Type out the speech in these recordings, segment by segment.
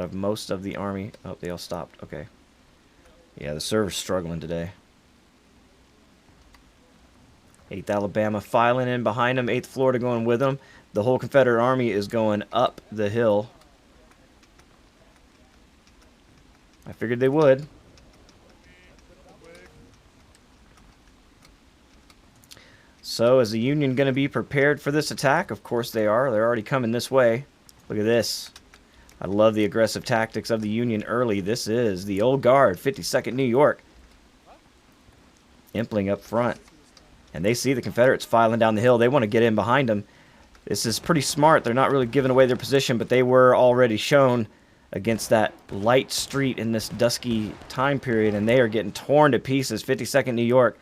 have most of the army. Oh, they all stopped. Okay. Yeah, the server's struggling today. 8th Alabama filing in behind them. 8th Florida going with them. The whole Confederate Army is going up the hill. I figured they would. So is the Union going to be prepared for this attack? Of course they are. They're already coming this way. Look at this. I love the aggressive tactics of the Union early. This is the Old Guard, 52nd New York. Impling up front. And they see the Confederates filing down the hill. They want to get in behind them. This is pretty smart. They're not really giving away their position, but they were already shown against that light street in this dusky time period, and they are getting torn to pieces. 52nd New York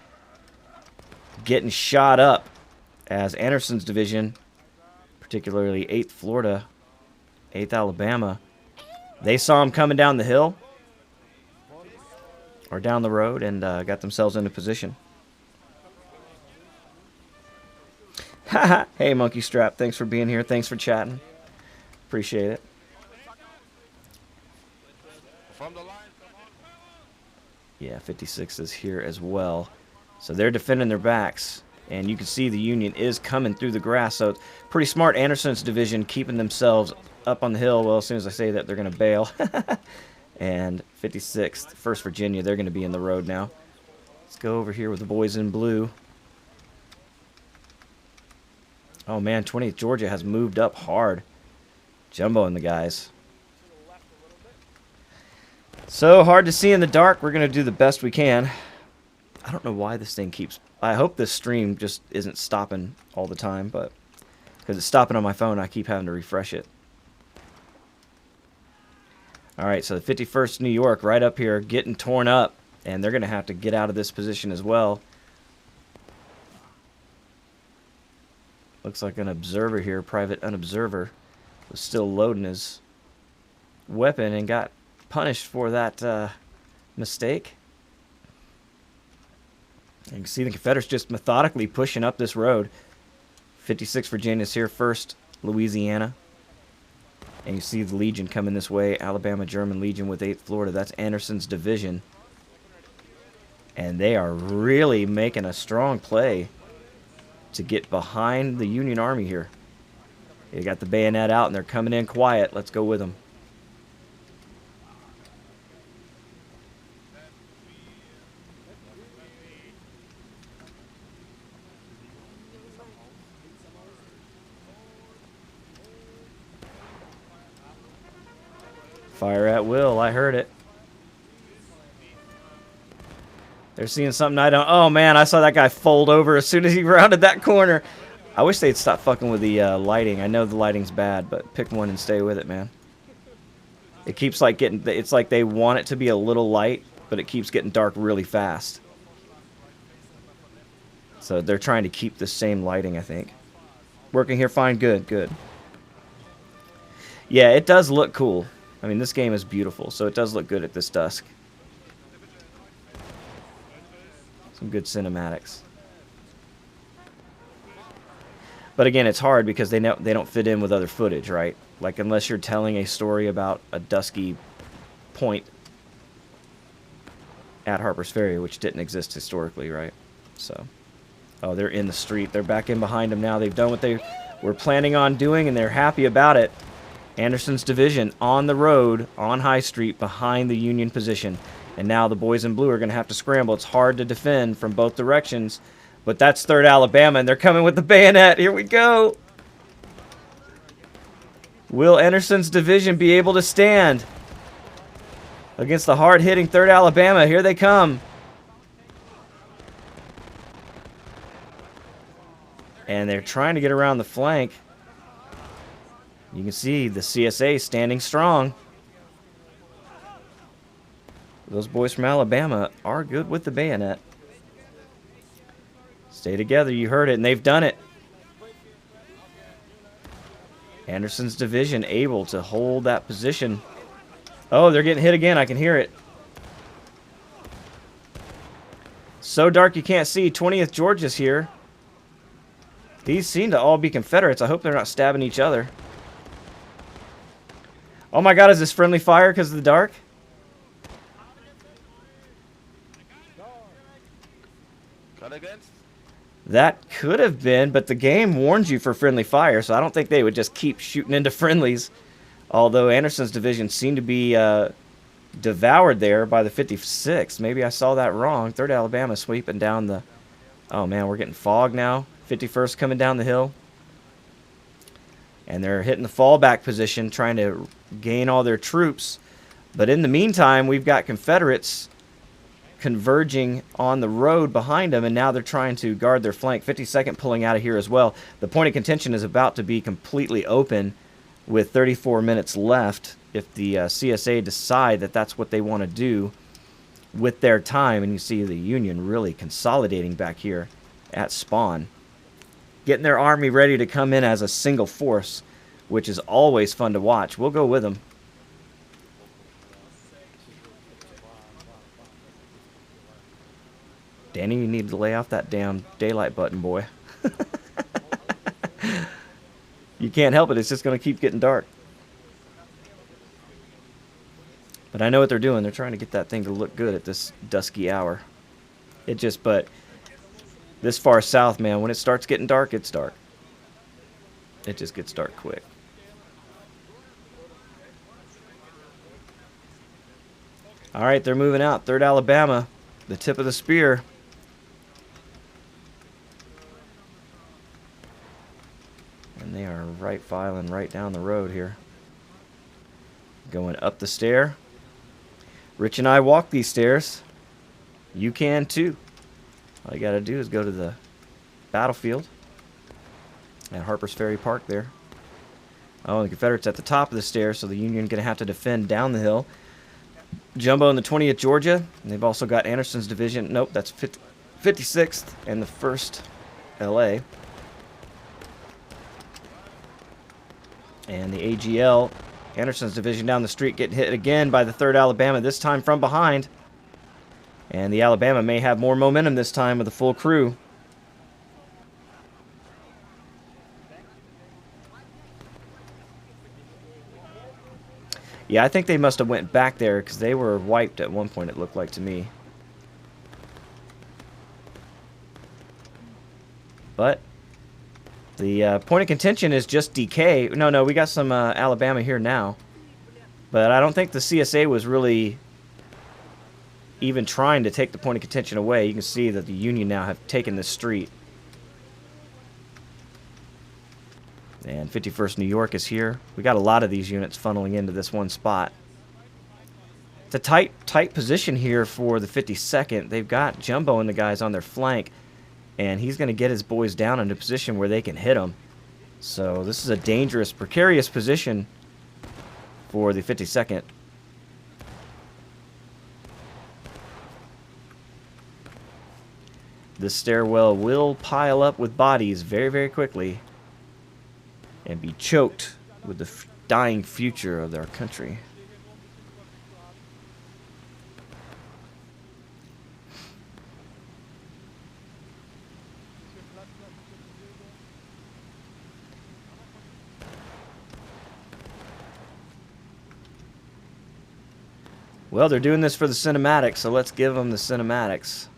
getting shot up as Anderson's division, particularly 8th Florida, 8th Alabama, they saw him coming down the hill or down the road and got themselves into position. Hey, Monkey Strap, thanks for being here. Thanks for chatting. Appreciate it. Yeah, 56 is here as well. So they're defending their backs. And you can see the Union is coming through the grass. So it's pretty smart. Anderson's division keeping themselves up on the hill. Well, as soon as I say that, they're going to bail. And 56th, 1st Virginia, they're going to be in the road now. Let's go over here with the boys in blue. Oh, man, 20th Georgia has moved up hard. Jumbo and the guys. So hard to see in the dark. We're going to do the best we can. I don't know why this thing keeps... I hope this stream just isn't stopping all the time, but... because it's stopping on my phone, I keep having to refresh it. Alright, so the 51st New York right up here getting torn up. And they're going to have to get out of this position as well. Looks like an observer here, private unobserver, was still loading his weapon and got punished for that mistake. You can see the Confederates just methodically pushing up this road. 56 Virginia's here first, Louisiana. And you see the Legion coming this way, Alabama German Legion with 8th Florida. That's Anderson's division. And they are really making a strong play to get behind the Union Army here. They got the bayonet out and they're coming in quiet. Let's go with them. Fire at will. I heard it. They're seeing something I don't... Oh, man, I saw that guy fold over as soon as he rounded that corner. I wish they'd stop fucking with the lighting. I know the lighting's bad, but pick one and stay with it, man. It keeps like getting... It's like they want it to be a little light, but it keeps getting dark really fast. So they're trying to keep the same lighting, I think. Working here fine. Good, good. Yeah, it does look cool. I mean, this game is beautiful, so it does look good at this dusk. Some good cinematics. But again, it's hard because they don't fit in with other footage, right? Like, unless you're telling a story about a dusky point at Harper's Ferry, which didn't exist historically, right? So, oh, they're in the street. They're back in behind them now. They've done what they were planning on doing, and they're happy about it. Anderson's division on the road, on High Street, behind the Union position. And now the boys in blue are going to have to scramble. It's hard to defend from both directions. But that's 3rd Alabama, and they're coming with the bayonet. Here we go. Will Anderson's division be able to stand against the hard-hitting 3rd Alabama? Here they come. And they're trying to get around the flank. You can see the CSA standing strong. Those boys from Alabama are good with the bayonet. Stay together, you heard it, and they've done it. Anderson's division able to hold that position. Oh, they're getting hit again. I can hear it. So dark you can't see. 20th Georgia's here. These seem to all be Confederates. I hope they're not stabbing each other. Oh my god, is this friendly fire because of the dark? Cut against? That could have been, but the game warns you for friendly fire, so I don't think they would just keep shooting into friendlies. Although Anderson's division seemed to be devoured there by the 56th. Maybe I saw that wrong. 3rd Alabama sweeping down the... Oh man, we're getting fog now. 51st coming down the hill. And they're hitting the fallback position, trying to gain all their troops. But in the meantime, we've got Confederates converging on the road behind them, and now they're trying to guard their flank. 52nd pulling out of here as well. The point of contention is about to be completely open with 34 minutes left if the CSA decide that that's what they want to do with their time. And you see the Union really consolidating back here at spawn, getting their army ready to come in as a single force, which is always fun to watch. We'll go with them. Danny, you need to lay off that damn daylight button, boy. You can't help it. It's just going to keep getting dark. But I know what they're doing. They're trying to get that thing to look good at this dusky hour. But this far south, man, when it starts getting dark, it's dark. It just gets dark quick. All right, they're moving out. 3rd Alabama, the tip of the spear. And they are right filing right down the road here. Going up the stair. Rich and I walk these stairs. You can too. All you got to do is go to the battlefield at Harper's Ferry Park there. Oh, and the Confederates at the top of the stairs, so the Union going to have to defend down the hill. Jumbo in the 20th Georgia, and they've also got Anderson's division. Nope, that's 56th and the 1st LA. And the AGL, Anderson's division down the street, getting hit again by the 3rd Alabama, this time from behind. And the Alabama may have more momentum this time with a full crew. Yeah, I think they must have went back there because they were wiped at one point, it looked like to me. But the point of contention is just DK. No, we got some Alabama here now. But I don't think the CSA was really even trying to take the point of contention away. You can see that the Union now have taken this street. And 51st New York is here. We got a lot of these units funneling into this one spot. It's a tight position here for the 52nd. They've got Jumbo and the guys on their flank, and he's going to get his boys down into a position where they can hit them. So this is a dangerous, precarious position for the 52nd. This stairwell will pile up with bodies very, very quickly and be choked with the dying future of their country. Well, they're doing this for the cinematics, so let's give them the cinematics.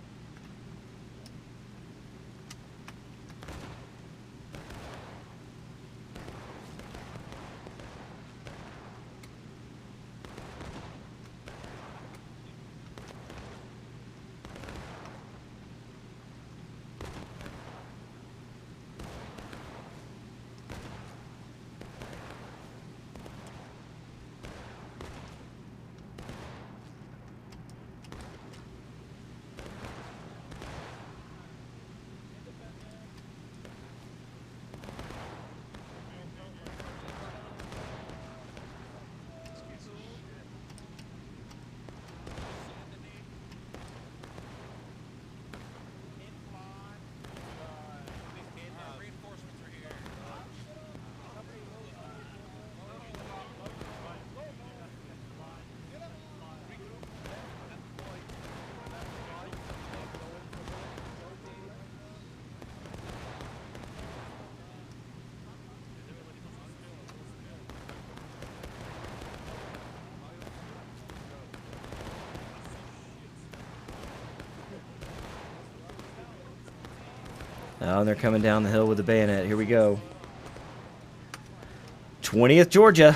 Oh, and they're coming down the hill with the bayonet. Here we go. 20th Georgia.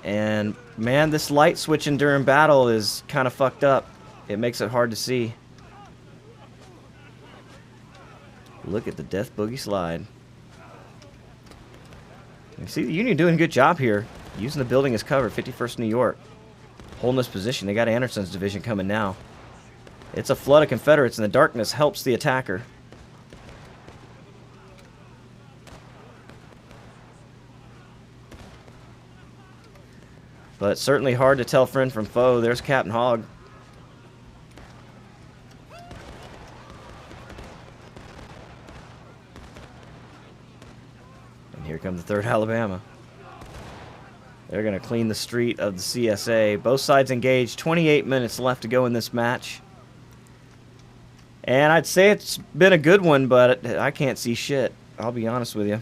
And, man, this light switching during battle is kind of fucked up. It makes it hard to see. Look at the Death Boogie slide. You see, the Union doing a good job here. Using the building as cover. 51st New York. Holding this position. They got Anderson's division coming now. It's a flood of Confederates, and the darkness helps the attacker. But it's certainly hard to tell friend from foe. There's Captain Hogg. And here comes the 3rd Alabama. They're going to clean the street of the CSA. Both sides engaged. 28 minutes left to go in this match. And I'd say it's been a good one, but I can't see shit. I'll be honest with you.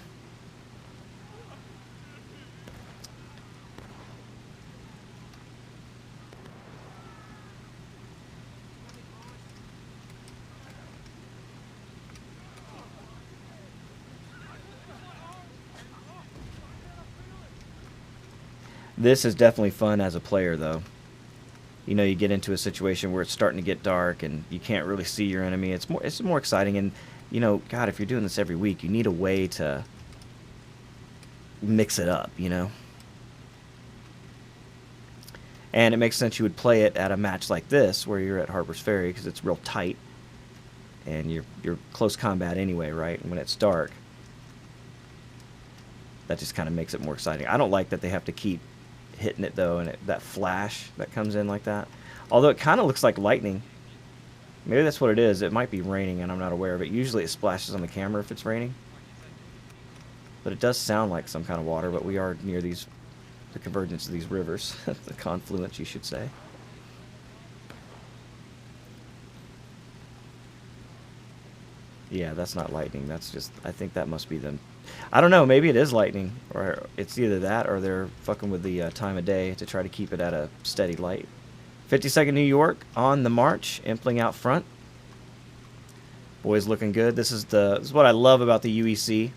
This is definitely fun as a player, though. You know, you get into a situation where it's starting to get dark and you can't really see your enemy. It's more exciting, and you know, God, if you're doing this every week, you need a way to mix it up, you know. And it makes sense you would play it at a match like this, where you're at Harper's Ferry, because it's real tight, and you're close combat anyway, right? And when it's dark, that just kind of makes it more exciting. I don't like that they have to keep hitting it, though, and that flash that comes in like that. Although it kind of looks like lightning. Maybe that's what it is. It might be raining and I'm not aware of it. Usually it splashes on the camera if it's raining. But it does sound like some kind of water, but we are near the convergence of these rivers. The confluence, you should say. Yeah, that's not lightning. That's just, I think that must be them. I don't know, maybe it is lightning, or it's either that or they're fucking with the time of day to try to keep it at a steady light. 52nd New York on the march, impling out front. Boys looking good. This is what I love about the UEC.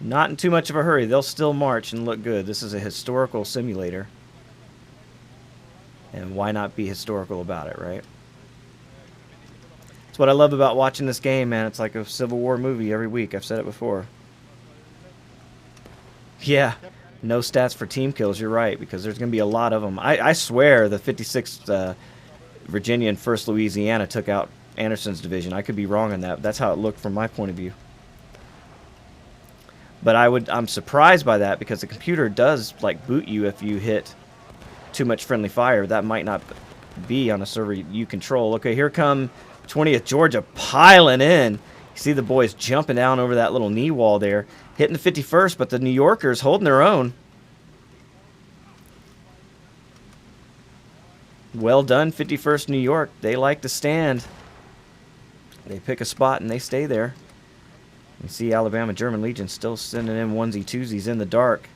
Not in too much of a hurry. They'll still march and look good. This is a historical simulator. And why not be historical about it, right? That's what I love about watching this game, man. It's like a Civil War movie every week. I've said it before. Yeah, no stats for team kills. You're right, because there's going to be a lot of them. I swear the 56th Virginia and 1st Louisiana took out Anderson's division. I could be wrong on that. That's how it looked from my point of view. But I'm surprised by that, because the computer does like boot you if you hit too much friendly fire. That might not be on a server you control. Okay, here come 20th Georgia piling in. You see the boys jumping down over that little knee wall there, hitting the 51st, but the New Yorkers holding their own. Well done, 51st New York. They like to stand. They pick a spot and they stay there. You see Alabama German Legion still sending in onesie-twosies in the dark.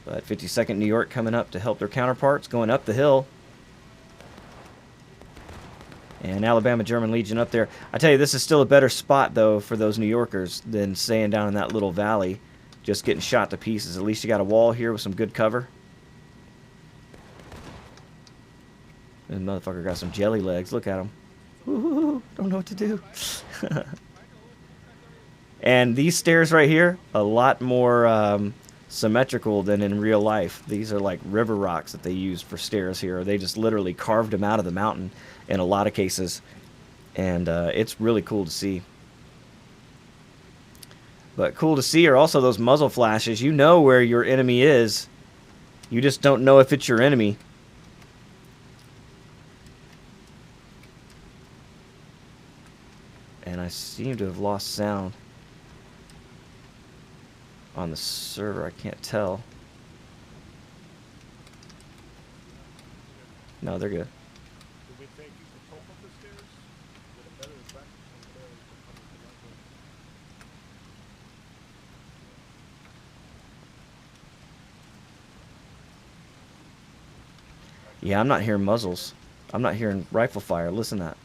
But 52nd New York coming up to help their counterparts, going up the hill. And Alabama German Legion up there. I tell you, this is still a better spot, though, for those New Yorkers than staying down in that little valley, just getting shot to pieces. At least you got a wall here with some good cover. And the motherfucker got some jelly legs. Look at him. Ooh, don't know what to do. And these stairs right here, a lot more symmetrical than in real life. These are like river rocks that they use for stairs here. They just literally carved them out of the mountain in a lot of cases. And it's really cool to see. But cool to see are also those muzzle flashes. You know where your enemy is. You just don't know if it's your enemy. And I seem to have lost sound on the server. I can't tell. No, they're good. Yeah, I'm not hearing muzzles. I'm not hearing rifle fire. Listen to that.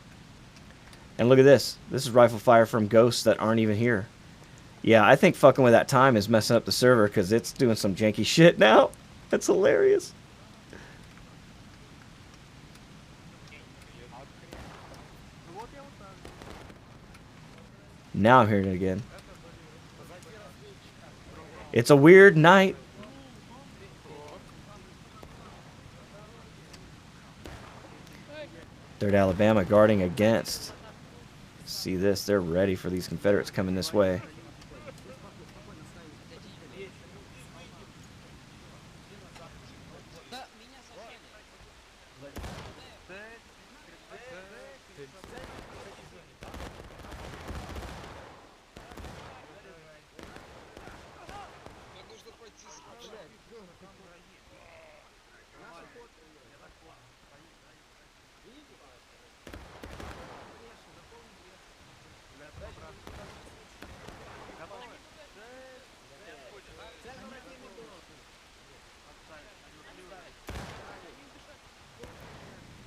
And look at this. This is rifle fire from ghosts that aren't even here. Yeah, I think fucking with that time is messing up the server because it's doing some janky shit now. That's hilarious. Now I'm hearing it again. It's a weird night. Third Alabama guarding against. See this, they're ready for these Confederates coming this way.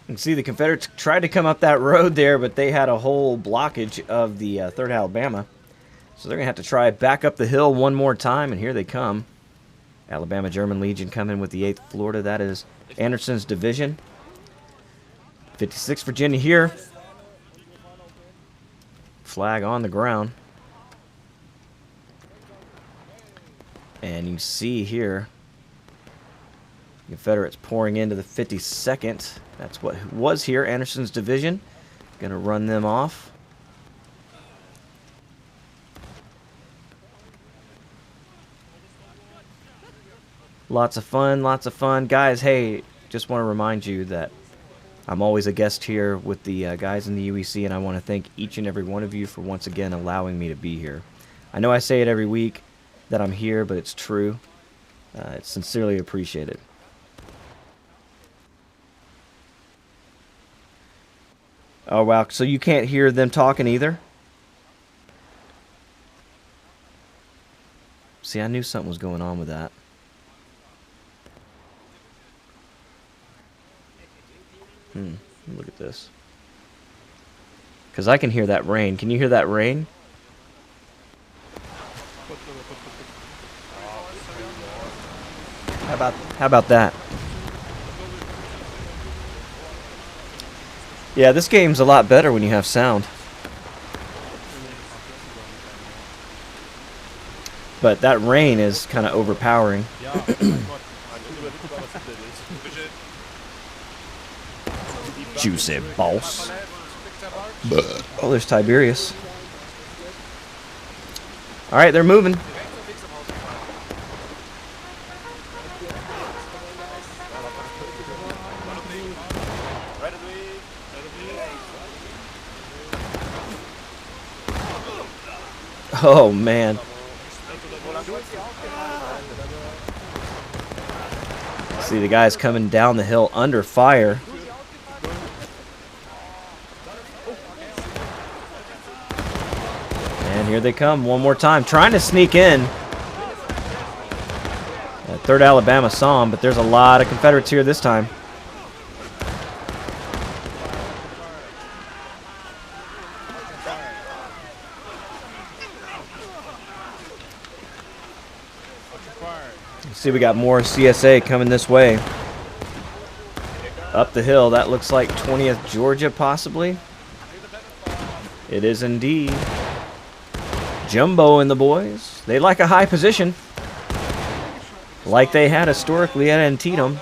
You can see the Confederates tried to come up that road there, but they had a whole blockage of the 3rd Alabama. So they're going to have to try back up the hill one more time, and here they come. Alabama German Legion coming with the 8th Florida. That is Anderson's division. 56 Virginia here. Flag on the ground. And you see here, Confederates pouring into the 52nd. That's what was here, Anderson's division. Gonna run them off. Lots of fun, lots of fun. Guys, hey, just want to remind you that I'm always a guest here with the guys in the UEC, and I want to thank each and every one of you for once again allowing me to be here. I know I say it every week that I'm here, but it's true. It's sincerely appreciated. Oh, wow. So you can't hear them talking either? See, I knew something was going on with that. Look at this. Because I can hear that rain. Can you hear that rain? How about that? Yeah, this game's a lot better when you have sound. But that rain is kind of overpowering. Juicy boss. Oh, there's Tiberius. Alright, they're moving. Oh, man. See the guys coming down the hill under fire. And here they come one more time, trying to sneak in. 3rd Alabama saw him, but there's a lot of Confederates here this time. See, we got more CSA coming this way. Up the hill, that looks like 20th Georgia, possibly. It is indeed. Jumbo and the boys. They like a high position. Like they had historically at Antietam.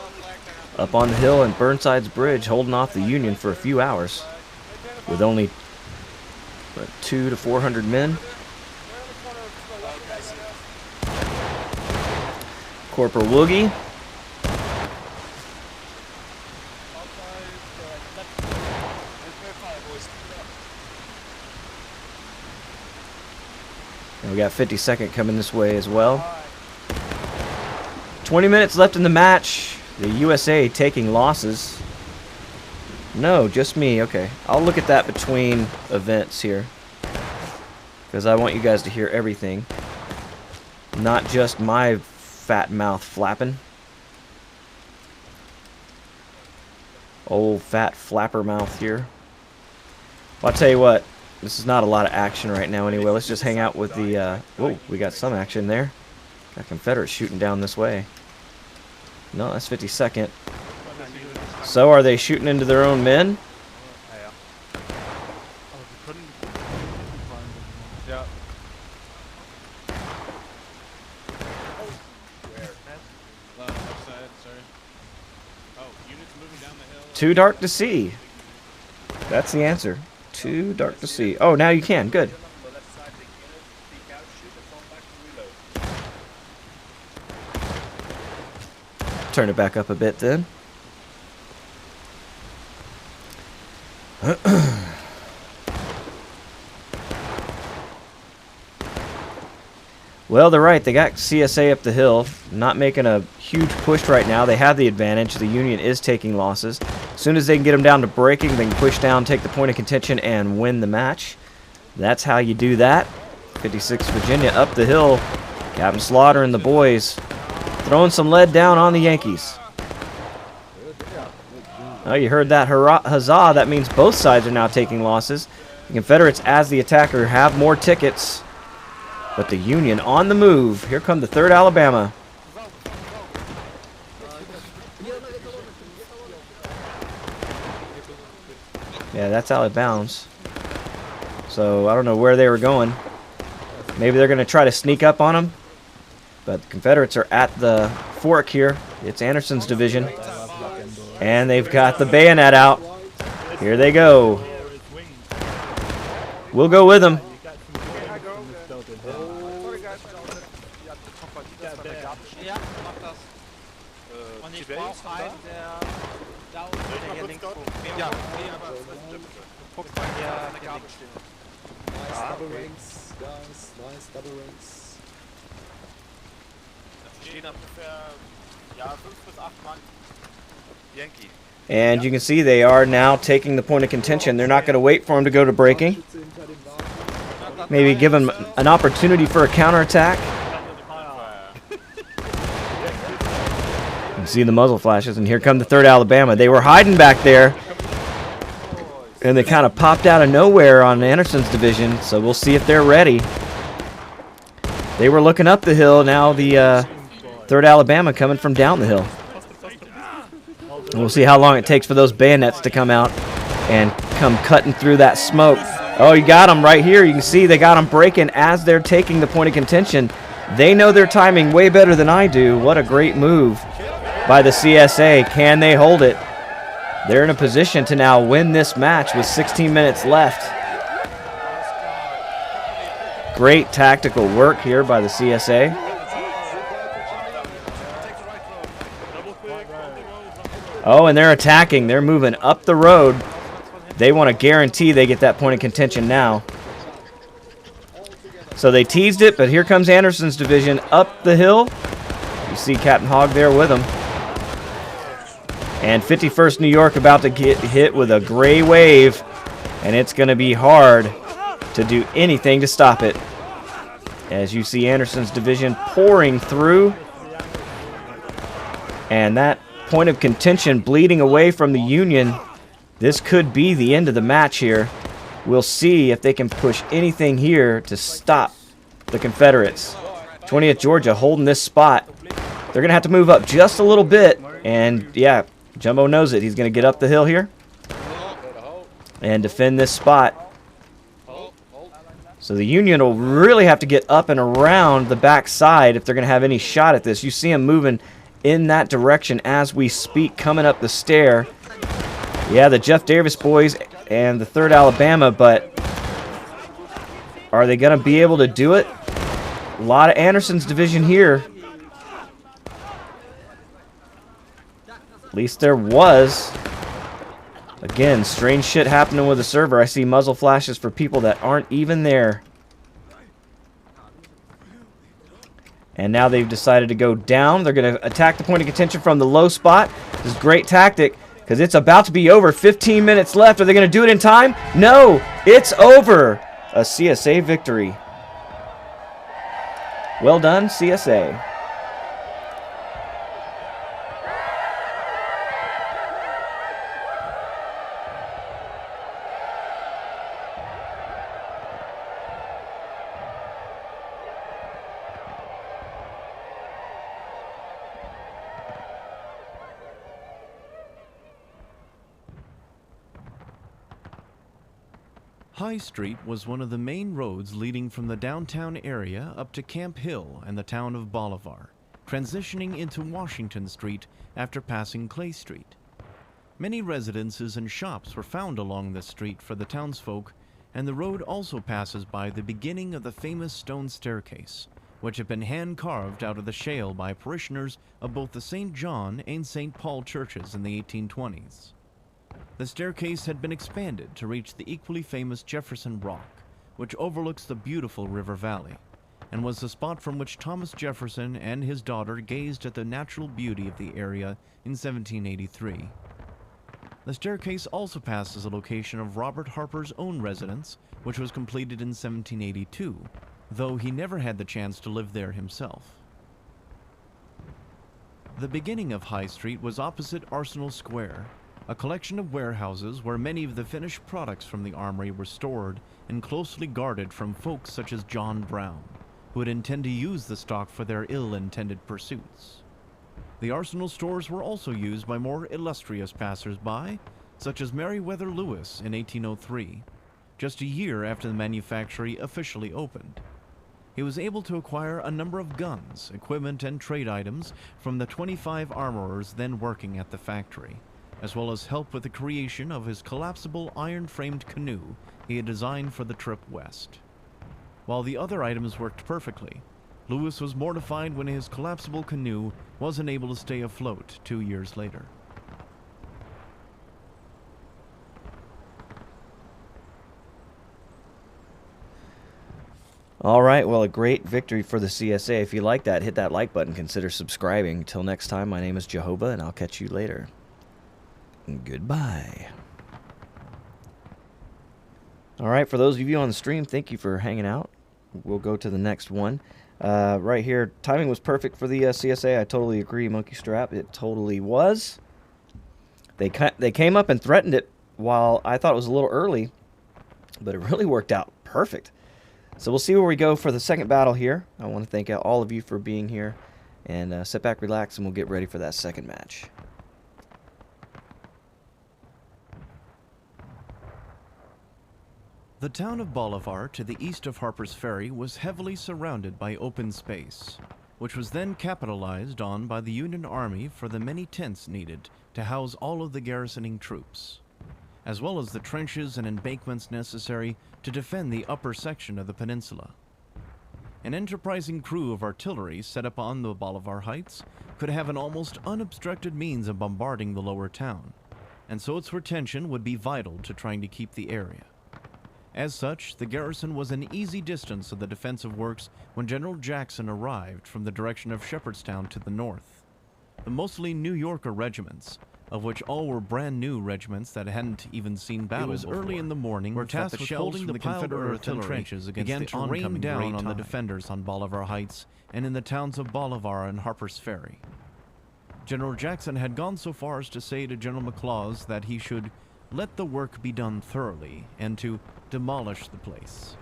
Up on the hill and Burnside's Bridge, holding off the Union for a few hours. With only 200 to 400 men. Corporal Woogie. And we got 52nd coming this way as well. 20 minutes left in the match. The USA taking losses. No, just me. Okay. I'll look at that between events here. Because I want you guys to hear everything. Not just my fat mouth flapping. Old fat flapper mouth here. Well, I'll tell you what. This is not a lot of action right now anyway. Let's just hang out with the... whoa, we got some action there. Got Confederates shooting down this way. No, that's 52nd. So are they shooting into their own men? Too dark to see. That's the answer. Too dark to see. Oh, now you can. Good. Turn it back up a bit then. Well, they're right. They got CSA up the hill. Not making a huge push right now. They have the advantage. The Union is taking losses. As soon as they can get them down to breaking, they can push down, take the point of contention, and win the match. That's how you do that. 56 Virginia up the hill. Captain Slaughter and the boys throwing some lead down on the Yankees. Oh, you heard that huzzah. That means both sides are now taking losses. The Confederates, as the attacker, have more tickets. But the Union on the move. Here come the 3rd Alabama. Yeah, that's out of bounds. So I don't know where they were going. Maybe they're going to try to sneak up on them. But the Confederates are at the fork here. It's Anderson's division. And they've got the bayonet out. Here they go. We'll go with them. And you can see they are now taking the point of contention. They're not going to wait for him to go to breaking. Maybe give him an opportunity for a counterattack. You can see the muzzle flashes, and here come the 3rd Alabama. They were hiding back there, and they kind of popped out of nowhere on Anderson's division, so we'll see if they're ready. They were looking up the hill. Now the 3rd Alabama coming from down the hill. And we'll see how long it takes for those bayonets to come out and come cutting through that smoke. Oh, you got them right here. You can see they got them breaking as they're taking the point of contention. They know their timing way better than I do. What a great move by the CSA. Can they hold it? They're in a position to now win this match with 16 minutes left. Great tactical work here by the CSA. Oh, and they're attacking. They're moving up the road. They want to guarantee they get that point of contention now. So they teased it, but here comes Anderson's division up the hill. You see Captain Hogg there with them. And 51st New York about to get hit with a gray wave, and it's going to be hard to do anything to stop it. As you see Anderson's division pouring through, and that point of contention bleeding away from the Union. This could be the end of the match here. We'll see if they can push anything here to stop the Confederates. 20th Georgia holding this spot. They're going to have to move up just a little bit. And, yeah, Jumbo knows it. He's going to get up the hill here and defend this spot. So the Union will really have to get up and around the back side if they're going to have any shot at this. You see them moving in that direction as we speak, coming up the stair. Yeah, the Jeff Davis boys and the 3rd Alabama, but are they going to be able to do it? A lot of Anderson's division here. At least there was. Again, strange shit happening with the server. I see muzzle flashes for people that aren't even there. And now they've decided to go down. They're going to attack the point of contention from the low spot. This is great tactic because it's about to be over. 15 minutes left. Are they going to do it in time? No, it's over. A CSA victory. Well done, CSA. High Street was one of the main roads leading from the downtown area up to Camp Hill and the town of Bolivar, transitioning into Washington Street after passing Clay Street. Many residences and shops were found along this street for the townsfolk, and the road also passes by the beginning of the famous stone staircase, which had been hand-carved out of the shale by parishioners of both the St. John and St. Paul churches in the 1820s. The staircase had been expanded to reach the equally famous Jefferson Rock, which overlooks the beautiful river valley, and was the spot from which Thomas Jefferson and his daughter gazed at the natural beauty of the area in 1783. The staircase also passes the location of Robert Harper's own residence, which was completed in 1782, though he never had the chance to live there himself. The beginning of High Street was opposite Arsenal Square, a collection of warehouses where many of the finished products from the armory were stored and closely guarded from folks such as John Brown, who would intend to use the stock for their ill-intended pursuits. The Arsenal stores were also used by more illustrious passers-by, such as Meriwether Lewis in 1803, just a year after the manufactory officially opened. He was able to acquire a number of guns, equipment, and trade items from the 25 armorers then working at the factory, as well as help with the creation of his collapsible iron-framed canoe he had designed for the trip west. While the other items worked perfectly, Lewis was mortified when his collapsible canoe wasn't able to stay afloat 2 years later. All right, well, a great victory for the CSA. If you like that, hit that like button. Consider subscribing. Till next time, my name is Joehova, and I'll catch you later. Goodbye. All right, for those of you on the stream, thank you for hanging out. We'll go to the next one. Right here, timing was perfect for the CSA. I totally agree, Monkey Strap. It totally was. They came up and threatened it while I thought it was a little early, but it really worked out perfect. So we'll see where we go for the second battle here. I want to thank all of you for being here, and sit back, relax, and we'll get ready for that second match. The town of Bolivar, to the east of Harper's Ferry, was heavily surrounded by open space, which was then capitalized on by the Union Army for the many tents needed to house all of the garrisoning troops, as well as the trenches and embankments necessary to defend the upper section of the peninsula. An enterprising crew of artillery set up on the Bolivar Heights could have an almost unobstructed means of bombarding the lower town, and so its retention would be vital to trying to keep the area. As such, the garrison was an easy distance of the defensive works when General Jackson arrived from the direction of Shepherdstown to the north. The mostly New Yorker regiments, of which all were brand new regiments that hadn't even seen battle before, early in the morning, were tasked with holding the Confederate earthen trenches against the oncoming down on the defenders on Bolivar Heights and in the towns of Bolivar and Harper's Ferry. General Jackson had gone so far as to say to General McLaws that he should let the work be done thoroughly and to demolish the place.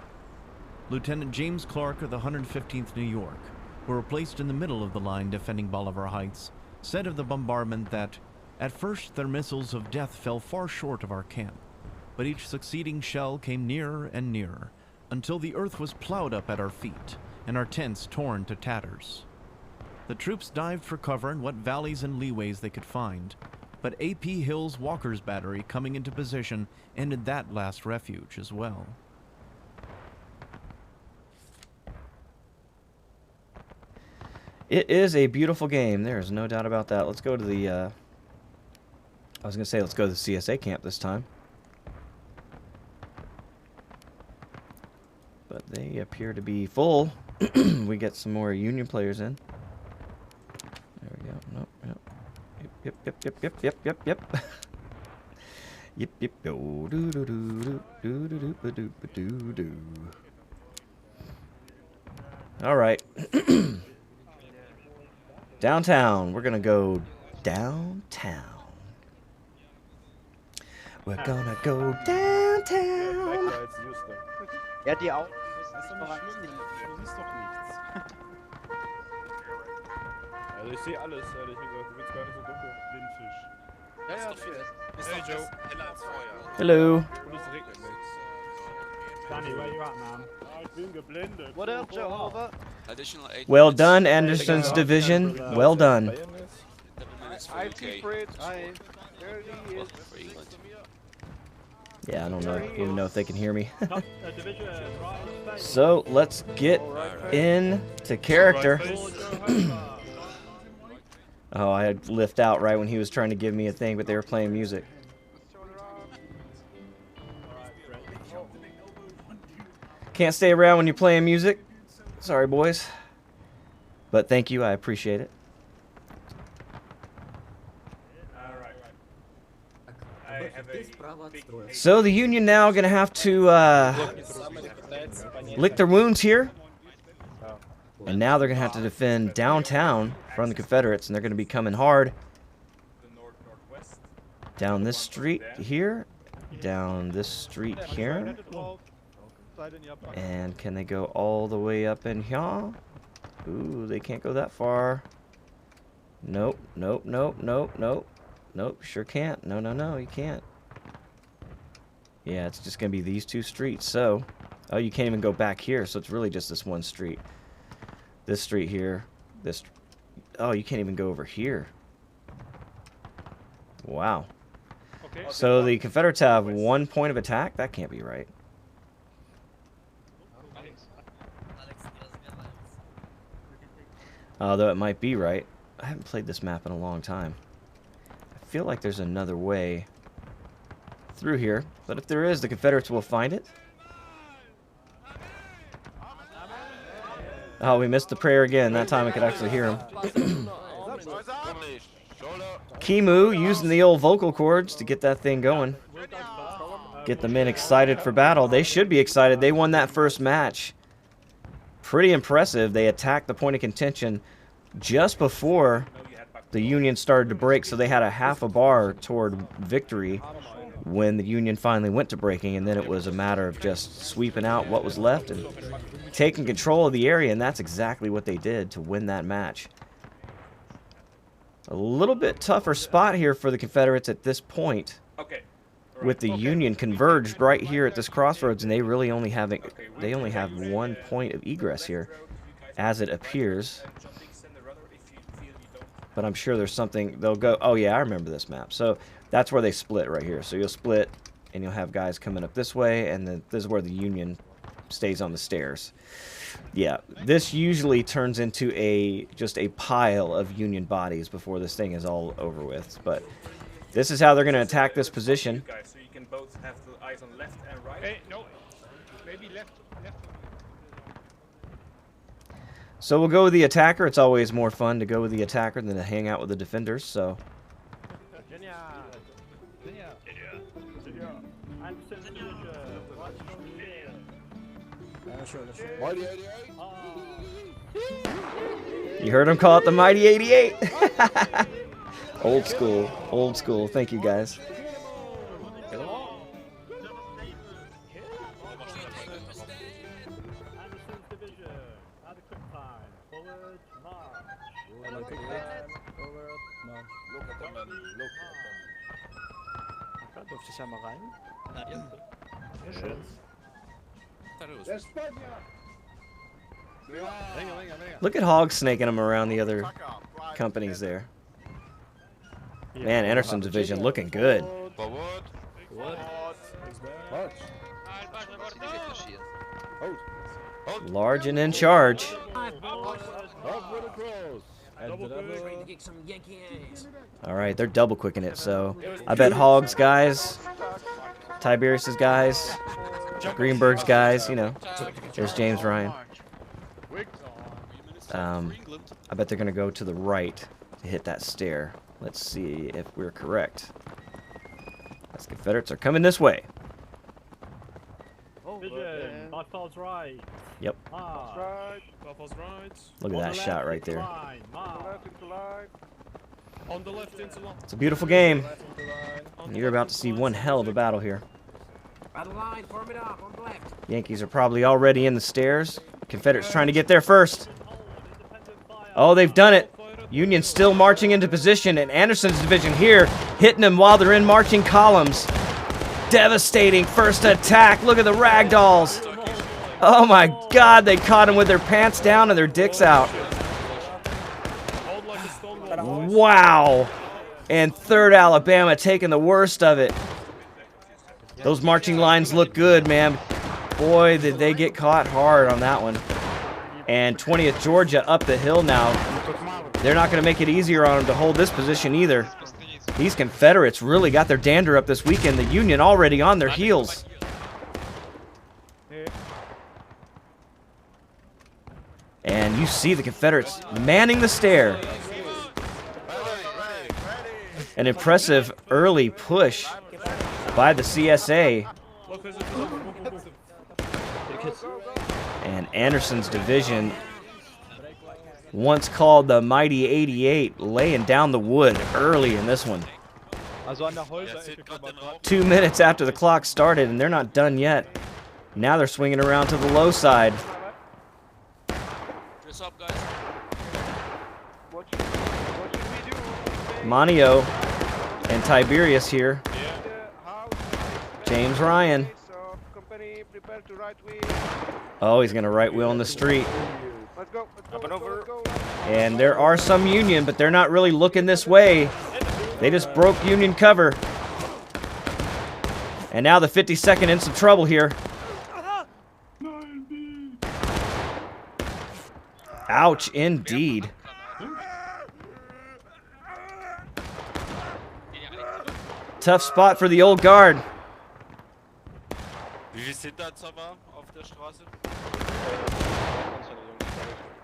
Lieutenant James Clark of the 115th New York, who were placed in the middle of the line defending Bolivar Heights, said of the bombardment that, "At first their missiles of death fell far short of our camp, but each succeeding shell came nearer and nearer, until the earth was plowed up at our feet, and our tents torn to tatters. The troops dived for cover in what valleys and leeways they could find, but A.P. Hill's Walker's battery coming into position ended that last refuge as well." It is a beautiful game. There's no doubt about that. Let's go to the, I was going to say let's go to the CSA camp this time. But they appear to be full. We get some more Union players in. There we go. Nope, yep. Yep. Yep. Do do do do do do do do do do. All right. Downtown. We're gonna go downtown. We're gonna go downtown. Ja, die Augen Das ist müssen doch sich nicht schlimm, voranziehen. du siehst doch nichts. Also ich sehe alles, ehrlich gesagt. Ich bin gar nicht so dunkel. Blindfisch. Ja, ja, okay. Ist doch heller als vorher. Hello. Und es regnet nicht. Danny, where you at, man? I've been geblendet. What up, Joehova? Additional 8 Well minutes. done, Anderson's division. Well done. 7 minutes for I UK. see Fritz. Hi. There he is. For England. Yeah, I don't know even know if they can hear me. Division, right? So let's get into character. Oh, I had lift out right when he was trying to give me a thing, but they were playing music. Can't stay around when you're playing music. Sorry, boys. But thank you, I appreciate it. So the Union now going to have to lick their wounds here. And now they're going to have to defend downtown from the Confederates, and they're going to be coming hard. Down this street here. Down this street here. And can they go all the way up in here? Ooh, they can't go that far. Nope, nope, nope, nope, nope. Nope, sure can't. No, no, no, you can't. Yeah, it's just going to be these two streets. So, oh, you can't even go back here, so it's really just this one street. This street here. This. Oh, you can't even go over here. Wow. So the Confederates have 1 point of attack? That can't be right. Although it might be right. I haven't played this map in a long time. I feel like there's another way through here, but if there is, the Confederates will find it. Oh, we missed the prayer again. That time I could actually hear him. Kimu using the old vocal cords to get that thing going. Get the men excited for battle. They should be excited. They won that first match. Pretty impressive. They attacked the point of contention just before the Union started to break, so they had a half a bar toward victory when the Union finally went to breaking, and then it was a matter of just sweeping out what was left and taking control of the area, and that's exactly what they did to win that match. A little bit tougher spot here for the Confederates at this point. With the Union converged right here at this crossroads, and they really only have 1 point of egress here, as it appears. But I'm sure there's something they'll go. Oh yeah, I remember this map. So that's where they split right here. So you'll split, and you'll have guys coming up this way, and then this is where the Union stays on the stairs. Yeah, this usually turns into just a pile of Union bodies before this thing is all over with. But this is how they're going to attack this position. So you can both have the eyes on left and right. Hey, no. Maybe left. So we'll go with the attacker. It's always more fun to go with the attacker than to hang out with the defenders. So you heard him call it the Mighty 88. Old school, old school. Thank you guys. Durfte ich ja mal rein? Look at Hog snaking them around the other companies there. Man, Anderson's division looking good. Large and in charge. Alright, they're double quicking it, so I bet Hog's guys, Tiberius's guys, Greenberg's guys, you know, there's James Ryan. I bet they're going to go to the right to hit that stair. Let's see if we're correct. As Confederates are coming this way. Vision, Buffalo's right. Yep. Right. Buffalo's right. Look at that shot right there. On the left into line. It's a beautiful game. And you're about to see one hell of a battle here. Yankees are probably already in the stairs. Confederates trying to get there first. Oh, they've done it. Union still marching into position, and Anderson's division here hitting them while they're in marching columns. Devastating first attack. Look at the ragdolls. Oh my God, they caught him with their pants down and their dicks out. Hold like a stone wall, boys. Wow. And 3rd Alabama taking the worst of it. Those marching lines look good, man. Boy, did they get caught hard on that one. And 20th Georgia up the hill now. They're not going to make it easier on them to hold this position either. These Confederates really got their dander up this weekend. The Union already on their heels. And you see the Confederates manning the stair. An impressive early push by the CSA. And Anderson's division, once called the Mighty 88, laying down the wood early in this one. 2 minutes after the clock started, and they're not done yet. Now they're swinging around to the low side. Dress up, guys. What should we do? Manio and Tiberius here. James Ryan. So, company, prepare to right wheel. Oh, he's going to right wheel in the street. Let's go. Up and over. Let's go. And there are some Union, but they're not really looking this way. They just broke Union cover. And now the 52nd in some trouble here. Ouch, indeed. Tough spot for the old guard. Wie viel sind da jetzt aber auf der Straße?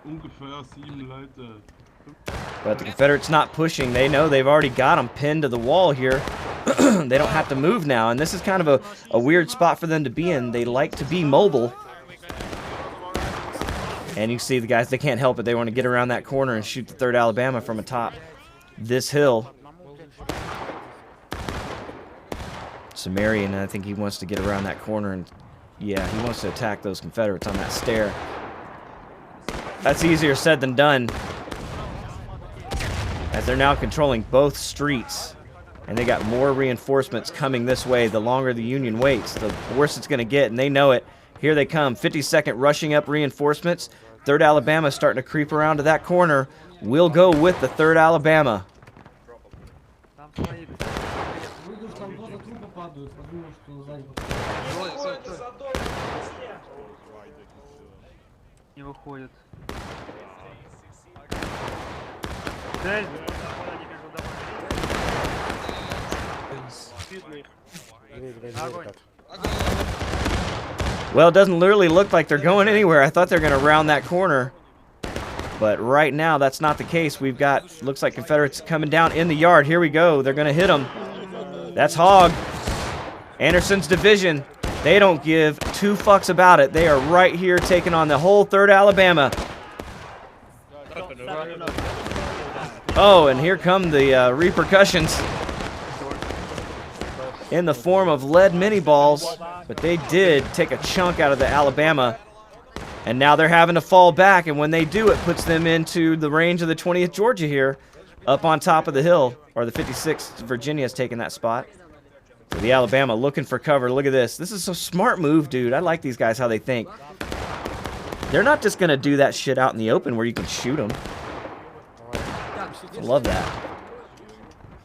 Ungefähr 7 Leute. But the Confederates not pushing. They know they've already got them pinned to the wall here. They don't have to move now. And this is kind of a weird spot for them to be in. They like to be mobile. And you see the guys, they can't help it. They want to get around that corner and shoot the 3rd Alabama from atop this hill. Sumerian, I think he wants to get around that corner. And yeah, he wants to attack those Confederates on that stair. That's easier said than done, as they're now controlling both streets, and they got more reinforcements coming this way. The longer the Union waits, the worse it's going to get, and they know it. Here they come, 52nd rushing up reinforcements. 3rd Alabama starting to creep around to that corner. We'll go with the 3rd Alabama. Не выходит. Well, it doesn't literally look like they're going anywhere. I thought they're going to round that corner. But right now, that's not the case. We've got, looks like Confederates coming down in the yard. Here we go. They're going to hit them. That's Hogg. Anderson's division. They don't give 2 fucks about it. They are right here taking on the whole 3rd Alabama. Oh, and here come the repercussions in the form of lead mini balls. But they did take a chunk out of the Alabama. And now they're having to fall back. And when they do, it puts them into the range of the 20th Georgia here, up on top of the hill. Or the 56th Virginia has taken that spot. So the Alabama looking for cover. Look at this. This is a smart move, dude. I like these guys, how they think. They're not just going to do that shit out in the open where you can shoot them. I love that.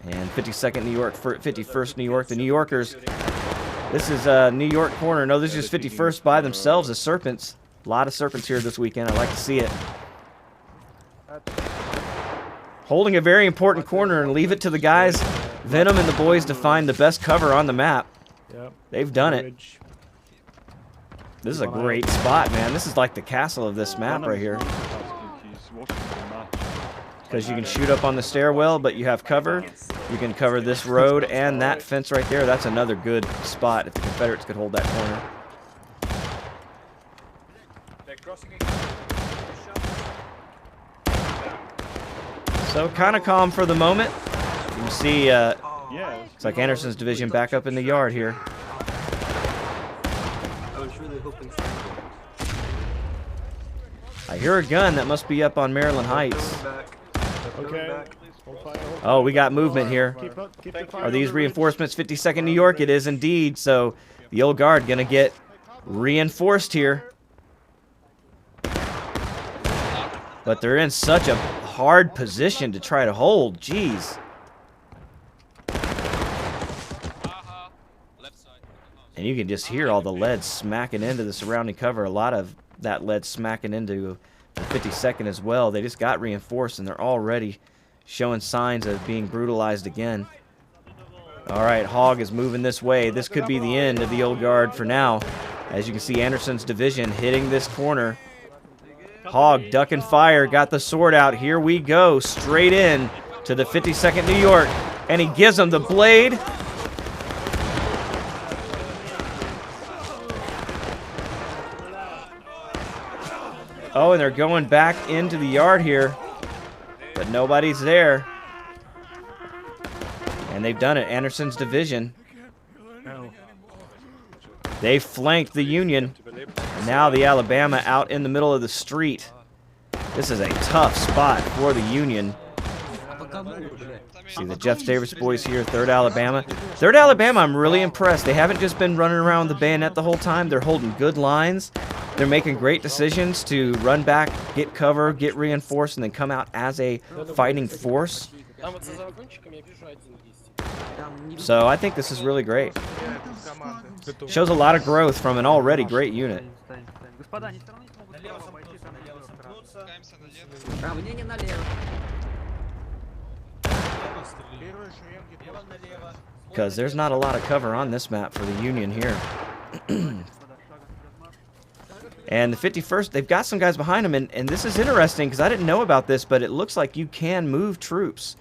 And 52nd New York, 51st New York. The New Yorkers. This is New York corner. No, this is 51st by themselves as Serpents. A lot of Serpents here this weekend. I like to see it. Holding a very important corner, and leave it to the guys, Venom and the boys, to find the best cover on the map. They've done it. This is a great spot, man. This is like the castle of this map right here. Because you can shoot up on the stairwell, but you have cover. You can cover this road and that fence right there. That's another good spot if the Confederates could hold that corner. So kind of calm for the moment. You can see it's like Anderson's division back up in the yard here. I hear a gun that must be up on Maryland Heights. Okay. Oh, we got movement here. Are these reinforcements 52nd New York? It is indeed. So the old guard going to get reinforced here. But they're in such a hard position to try to hold. Jeez. And you can just hear all the lead smacking into the surrounding cover. A lot of that lead smacking into the 52nd as well. They just got reinforced, and they're already showing signs of being brutalized again. All right, Hogg is moving this way. This could be the end of the old guard for now. As you can see, Anderson's division hitting this corner. Hogg ducking fire, got the sword out. Here we go, straight in to the 52nd New York. And he gives him the blade. Oh, and they're going back into the yard here, but nobody's there. And they've done it. Anderson's division. They flanked the Union. And now the Alabama out in the middle of the street. This is a tough spot for the Union. See the Jeff Davis boys here, 3rd Alabama. 3rd Alabama, I'm really impressed. They haven't just been running around the bayonet the whole time. They're holding good lines. They're making great decisions to run back, get cover, get reinforced, and then come out as a fighting force. So I think this is really great. Shows a lot of growth from an already great unit. Because there's not a lot of cover on this map for the Union here. And the 51st, they've got some guys behind them, and this is interesting because I didn't know about this, but it looks like you can move troops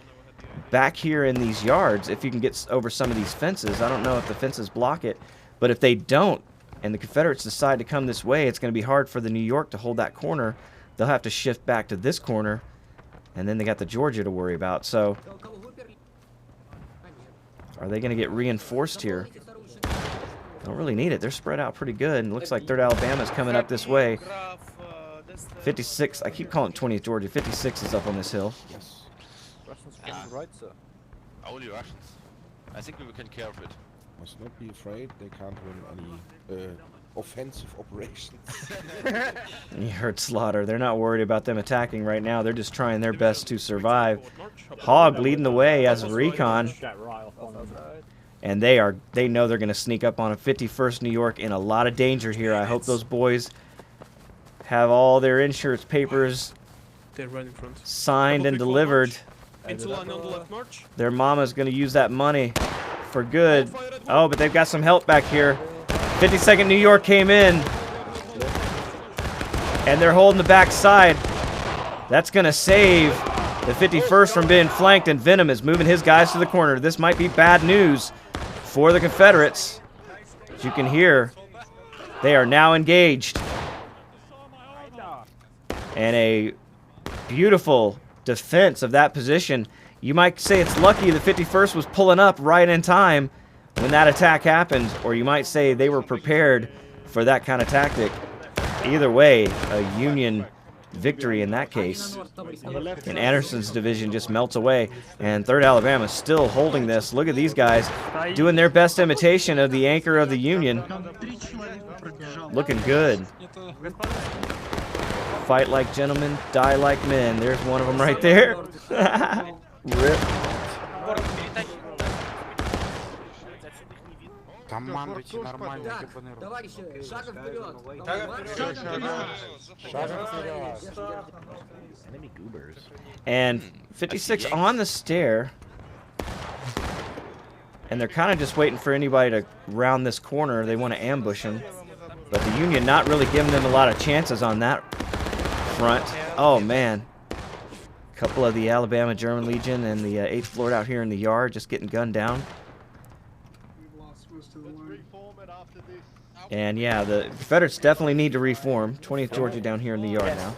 back here in these yards if you can get over some of these fences. I don't know if the fences block it, but if they don't and the Confederates decide to come this way, it's going to be hard for the New York to hold that corner. They'll have to shift back to this corner, and then they got the Georgia to worry about. So are they going to get reinforced here? Don't really need it. They're spread out pretty good, and it looks like 3rd Alabama's coming up this way. 56, I keep calling it 20th Georgia. 56 is up on this hill. Yes. Right, sir. Only Russians. I think we can care of it. Must not be afraid. They can't win any offensive operations. You heard Slaughter. They're not worried about them attacking right now. They're just trying their best to survive. Hogg leading the way as a recon. And they know they're going to sneak up on a 51st New York in a lot of danger here. I hope those boys have all their insurance papers signed and delivered. Their mama's going to use that money for good. Oh, but they've got some help back here. 52nd New York came in. And they're holding the back side. That's going to save the 51st from being flanked, and Venom is moving his guys to the corner. This might be bad news for the Confederates. As you can hear, they are now engaged. And a beautiful defense of that position. You might say it's lucky the 51st was pulling up right in time when that attack happened, or you might say they were prepared for that kind of tactic. Either way, a Union victory in that case. And Anderson's division just melts away, and 3rd Alabama still holding this. Look at these guys doing their best imitation of the anchor of the Union. Looking good. Fight like gentlemen, die like men. There's one of them right there. Rip. Командуйте нормально, And 56 on the stair. And they're kind of just waiting for anybody to round this corner. They want to ambush them. But the Union not really giving them a lot of chances on that front. Oh, man. A couple of the Alabama German Legion and the 8th Florida out here in the yard just getting gunned down. And yeah, the Confederates definitely need to reform. 20th Georgia down here in the yard now.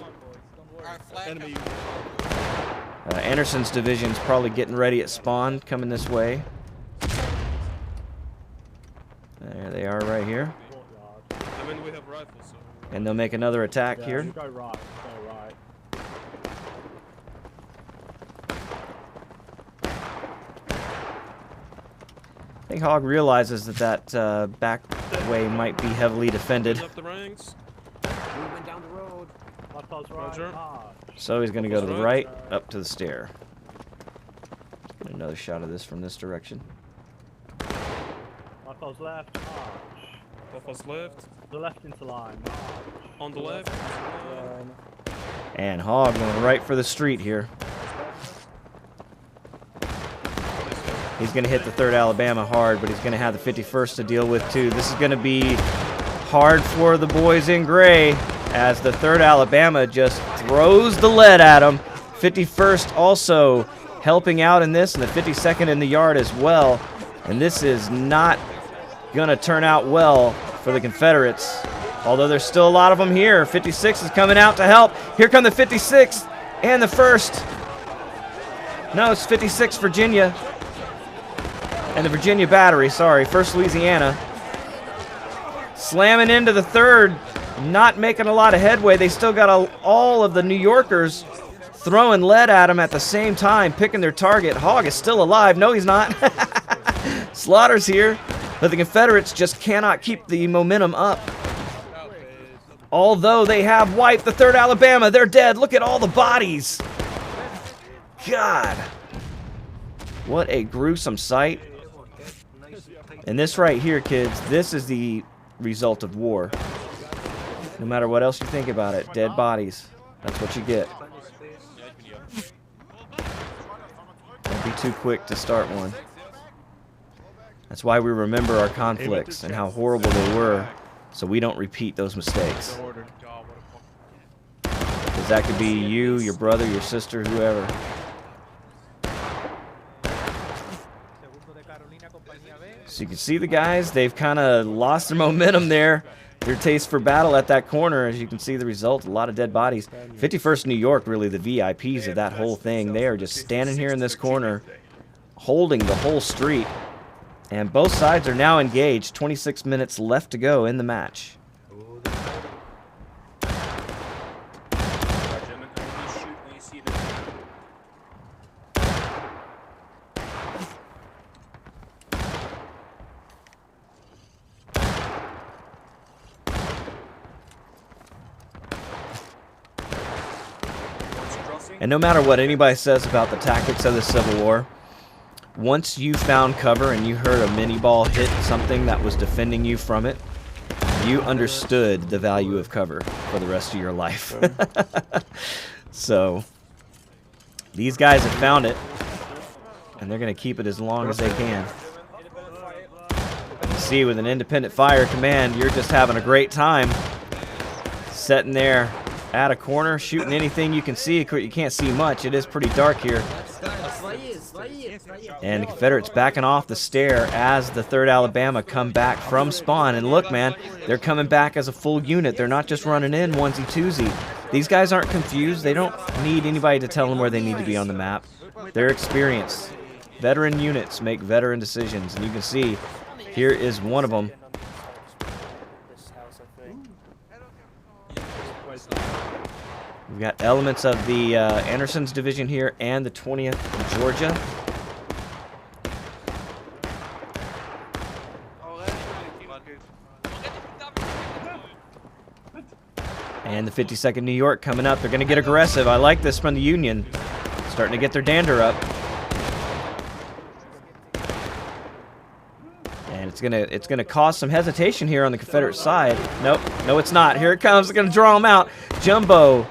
Anderson's division's probably getting ready at spawn, coming this way. There they are right here. And they'll make another attack here. think Hogg realizes that back way might be heavily defended. Up the ranks. Movement down the road. Roger. So he's going to go to the right, up to the stair. Get another shot of this from this direction. Marco's left. Buffalo's left. The left into line. On the left. And Hogg going right for the street here. He's going to hit the 3rd Alabama hard, but he's going to have the 51st to deal with too. This is going to be hard for the boys in gray as the 3rd Alabama just throws the lead at him. 51st also helping out in this, and the 52nd in the yard as well. And this is not going to turn out well for the Confederates, although there's still a lot of them here. 56 is coming out to help. Here come the 56th and the 1st. No, it's 56 Virginia. And the Virginia Battery, sorry, 1st Louisiana. Slamming into the 3rd, not making a lot of headway. They still got all of the New Yorkers throwing lead at them at the same time, picking their target. Hogg is still alive. No, he's not. Slaughter's here, but the Confederates just cannot keep the momentum up. Although they have wiped the 3rd Alabama, they're dead. Look at all the bodies. God. What a gruesome sight. And this right here, kids, this is the result of war. No matter what else you think about it, dead bodies. That's what you get. Don't be too quick to start one. That's why we remember our conflicts and how horrible they were, so we don't repeat those mistakes. Because that could be you, your brother, your sister, whoever. So you can see the guys, they've kind of lost their momentum there. Their taste for battle at that corner. As you can see the result, a lot of dead bodies. 51st New York, really the VIPs of that whole thing. They are just standing here in this corner, holding the whole street. And both sides are now engaged. 26 minutes left to go in the match. And no matter what anybody says about the tactics of the Civil War, once you found cover and you heard a mini ball hit something that was defending you from it, you understood the value of cover for the rest of your life. So, these guys have found it, and they're going to keep it as long as they can. You see, with an independent fire command, you're just having a great time sitting there at a corner, shooting anything you can see. You can't see much. It is pretty dark here. And the Confederates backing off the stair as the 3rd Alabama come back from spawn. And look, man, they're coming back as a full unit. They're not just running in onesie-twosie. These guys aren't confused. They don't need anybody to tell them where they need to be on the map. They're experienced. Veteran units make veteran decisions. And you can see, here is one of them. We've got elements of the Anderson's division here and the 20th Georgia. And the 52nd New York coming up. They're going to get aggressive. I like this from the Union. Starting to get their dander up. And it's gonna cause some hesitation here on the Confederate side. Nope, no it's not. Here it comes. It's going to draw them out. Jumbo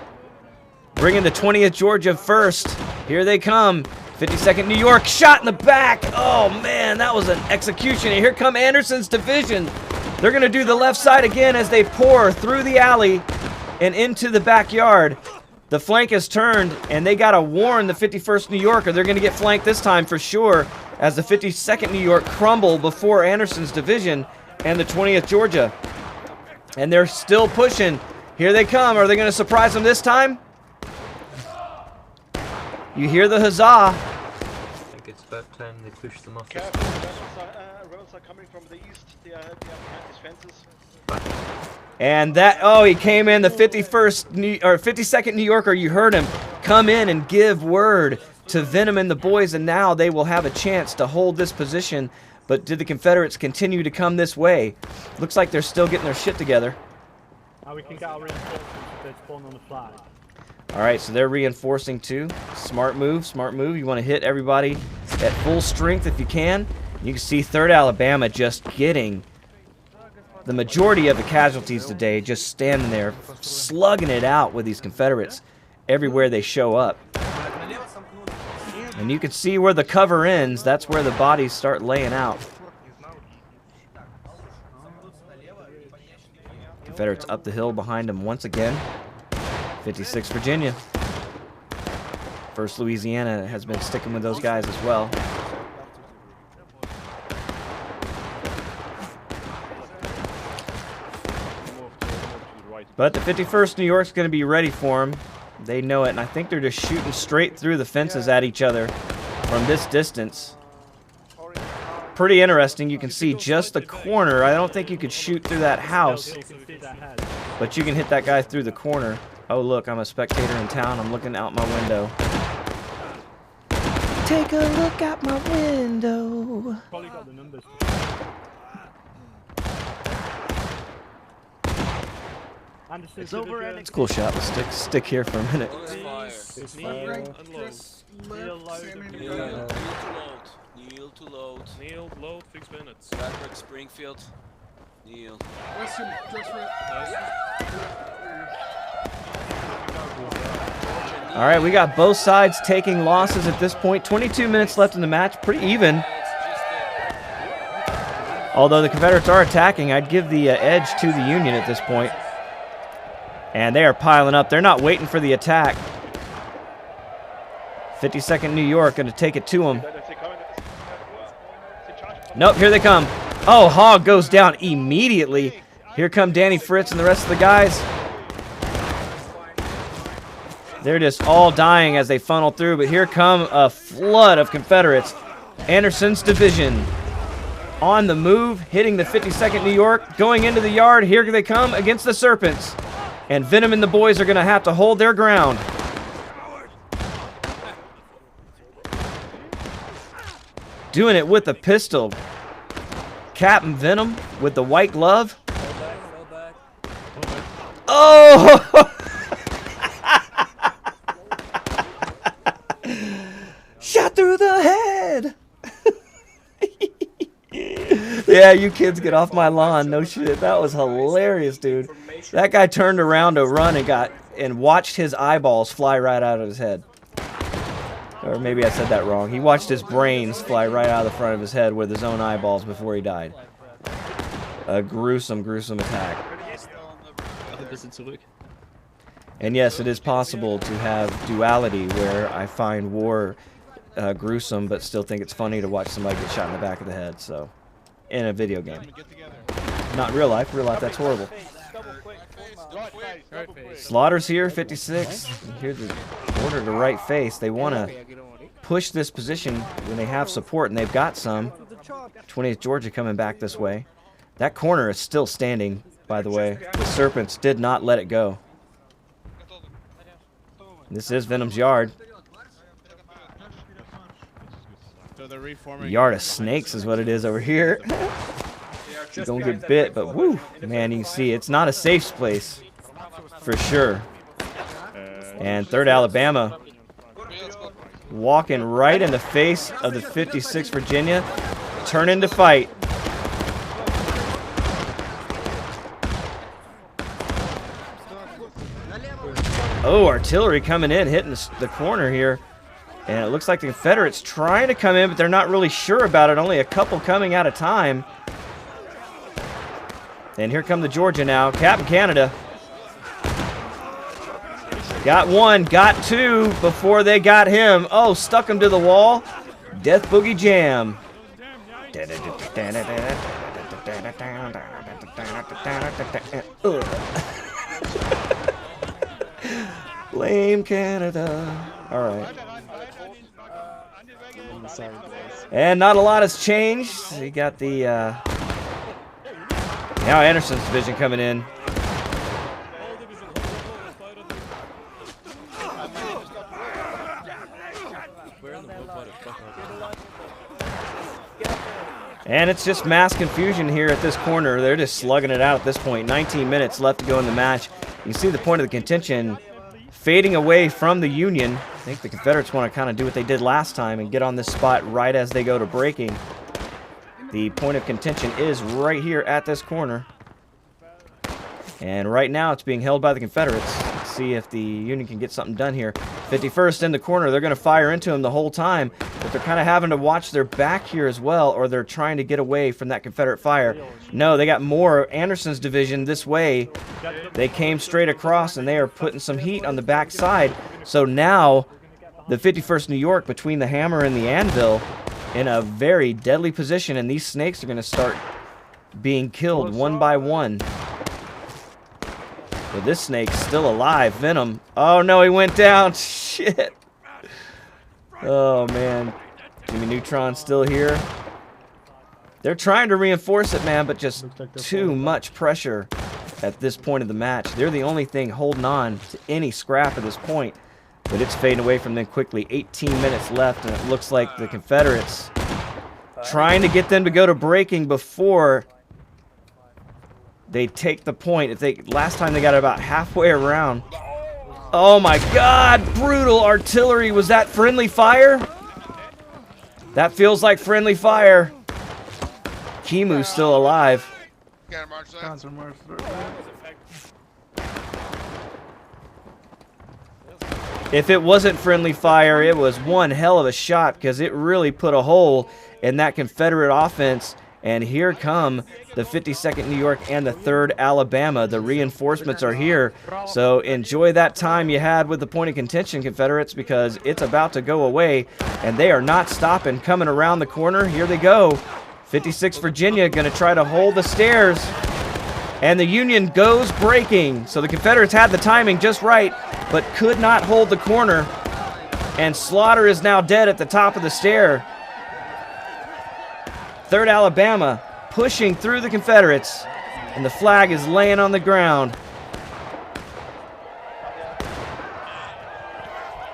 bringing the 20th Georgia first. Here they come. 52nd New York, shot in the back. Oh, man, that was an execution. And here come Anderson's division. They're going to do the left side again as they pour through the alley and into the backyard. The flank is turned, and they got to warn the 51st New York, or they're going to get flanked this time for sure, as the 52nd New York crumble before Anderson's division and the 20th Georgia. And they're still pushing. Here they come. Are they going to surprise them this time? You hear the huzzah. I think it's about time they push them off. Rebels are coming from the east. They are behind these fences. And that, oh, he came in, the 52nd New Yorker, you heard him, come in and give word to Venom and the boys, and now they will have a chance to hold this position But did the Confederates continue to come this way? Looks like they're still getting their shit together. Now we can get our reinforcements if they spawn on the flag. All right, so they're reinforcing too. Smart move, smart move. You want to hit everybody at full strength if you can. You can see 3rd Alabama just getting the majority of the casualties today, just standing there, slugging it out with these Confederates everywhere they show up. And you can see where the cover ends. That's where the bodies start laying out. Confederates up the hill behind them once again. 56 Virginia. 1st Louisiana has been sticking with those guys as well. But the 51st New York's going to be ready for them. They know it, and I think they're just shooting straight through the fences at each other from this distance. Pretty interesting. You can see just the corner. I don't think you could shoot through that house, but you can hit that guy through the corner. Oh, look, I'm a spectator in town. I'm looking out my window. Take a look out my window. Probably got the numbers. It's over, and It's a cool shot. Let's stick here for a minute. Kneel to load. Kneel, load, 6 minutes. Bradford, Springfield. Kneel. All right, we got both sides taking losses at this point. 22 minutes left in the match. Pretty even. Although the Confederates are attacking, I'd give the edge to the Union at this point. And they are piling up. They're not waiting for the attack. 52nd New York going to take it to them. Nope, here they come. Oh, Hogg goes down immediately. Here come Danny Fritz and the rest of the guys. They're just all dying as they funnel through, but here come a flood of Confederates. Anderson's division on the move, hitting the 52nd New York, going into the yard. Here they come against the Serpents. And Venom and the boys are going to have to hold their ground. Doing it with a pistol. Captain Venom with the white glove. Oh! Shot through the head. Yeah, you kids get off my lawn. No shit. That was hilarious, dude. That guy turned around to run and watched his eyeballs fly right out of his head. Or maybe I said that wrong. He watched his brains fly right out of the front of his head with his own eyeballs before he died. A gruesome, gruesome attack. And yes, it is possible to have duality where I find war gruesome but still think it's funny to watch somebody get shot in the back of the head. So, in a video game. Not real life. Real life, that's horrible. Slaughter's here, 56. Here's the order to right face. They want to push this position when they have support, and they've got some. 20th Georgia coming back this way. That corner is still standing, by the way. The Serpents did not let it go. This is Venom's yard. The yard of snakes is what it is over here. You don't get bit, but woo, man, you can see it's not a safe place for sure. And 3rd Alabama walking right in the face of the 56th Virginia, turning to fight. Oh, artillery coming in, hitting the corner here. And it looks like the Confederates trying to come in, but they're not really sure about it. Only a couple coming at a time. And here come the Georgia now. Captain Canada. Got one, got two before they got him. Oh, stuck him to the wall. Death Boogie Jam. Blame Canada. All right. And not a lot has changed. You got the now Anderson's division coming in. And it's just mass confusion here at this corner. They're just slugging it out at this point. 19 minutes left to go in the match. You see the point of the contention fading away from the Union. I think the Confederates want to kind of do what they did last time and get on this spot right as they go to breaking. The point of contention is right here at this corner. And right now it's being held by the Confederates. Let's see if the Union can get something done here. 51st in the corner. They're going to fire into him the whole time, but they're kind of having to watch their back here as well, or they're trying to get away from that Confederate fire. No, they got more. Anderson's division this way. They came straight across, and they are putting some heat on the back side. So now the 51st New York, between the hammer and the anvil, in a very deadly position, and these snakes are going to start being killed one by one. But this snake's still alive. Venom. Oh, no, he went down. Shit. Oh, man. Jimmy Neutron's still here. They're trying to reinforce it, man, but just too much pressure at this point of the match. They're the only thing holding on to any scrap at this point. But it's fading away from them quickly. 18 minutes left, and it looks like the Confederates trying to get them to go to breaking before they take the point. If they last time they got about halfway around. Oh my God! Brutal artillery. Was that friendly fire? That feels like friendly fire. Kimu's still alive. If it wasn't friendly fire, it was one hell of a shot because it really put a hole in that Confederate offense. And here come the 52nd New York and the 3rd Alabama. The reinforcements are here. So enjoy that time you had with the point of contention, Confederates, because it's about to go away. And they are not stopping. Coming around the corner. Here they go. 56 Virginia going to try to hold the stairs. And the Union goes breaking. So the Confederates had the timing just right, but could not hold the corner. And Slaughter is now dead at the top of the stair. 3rd Alabama pushing through the Confederates, and the flag is laying on the ground.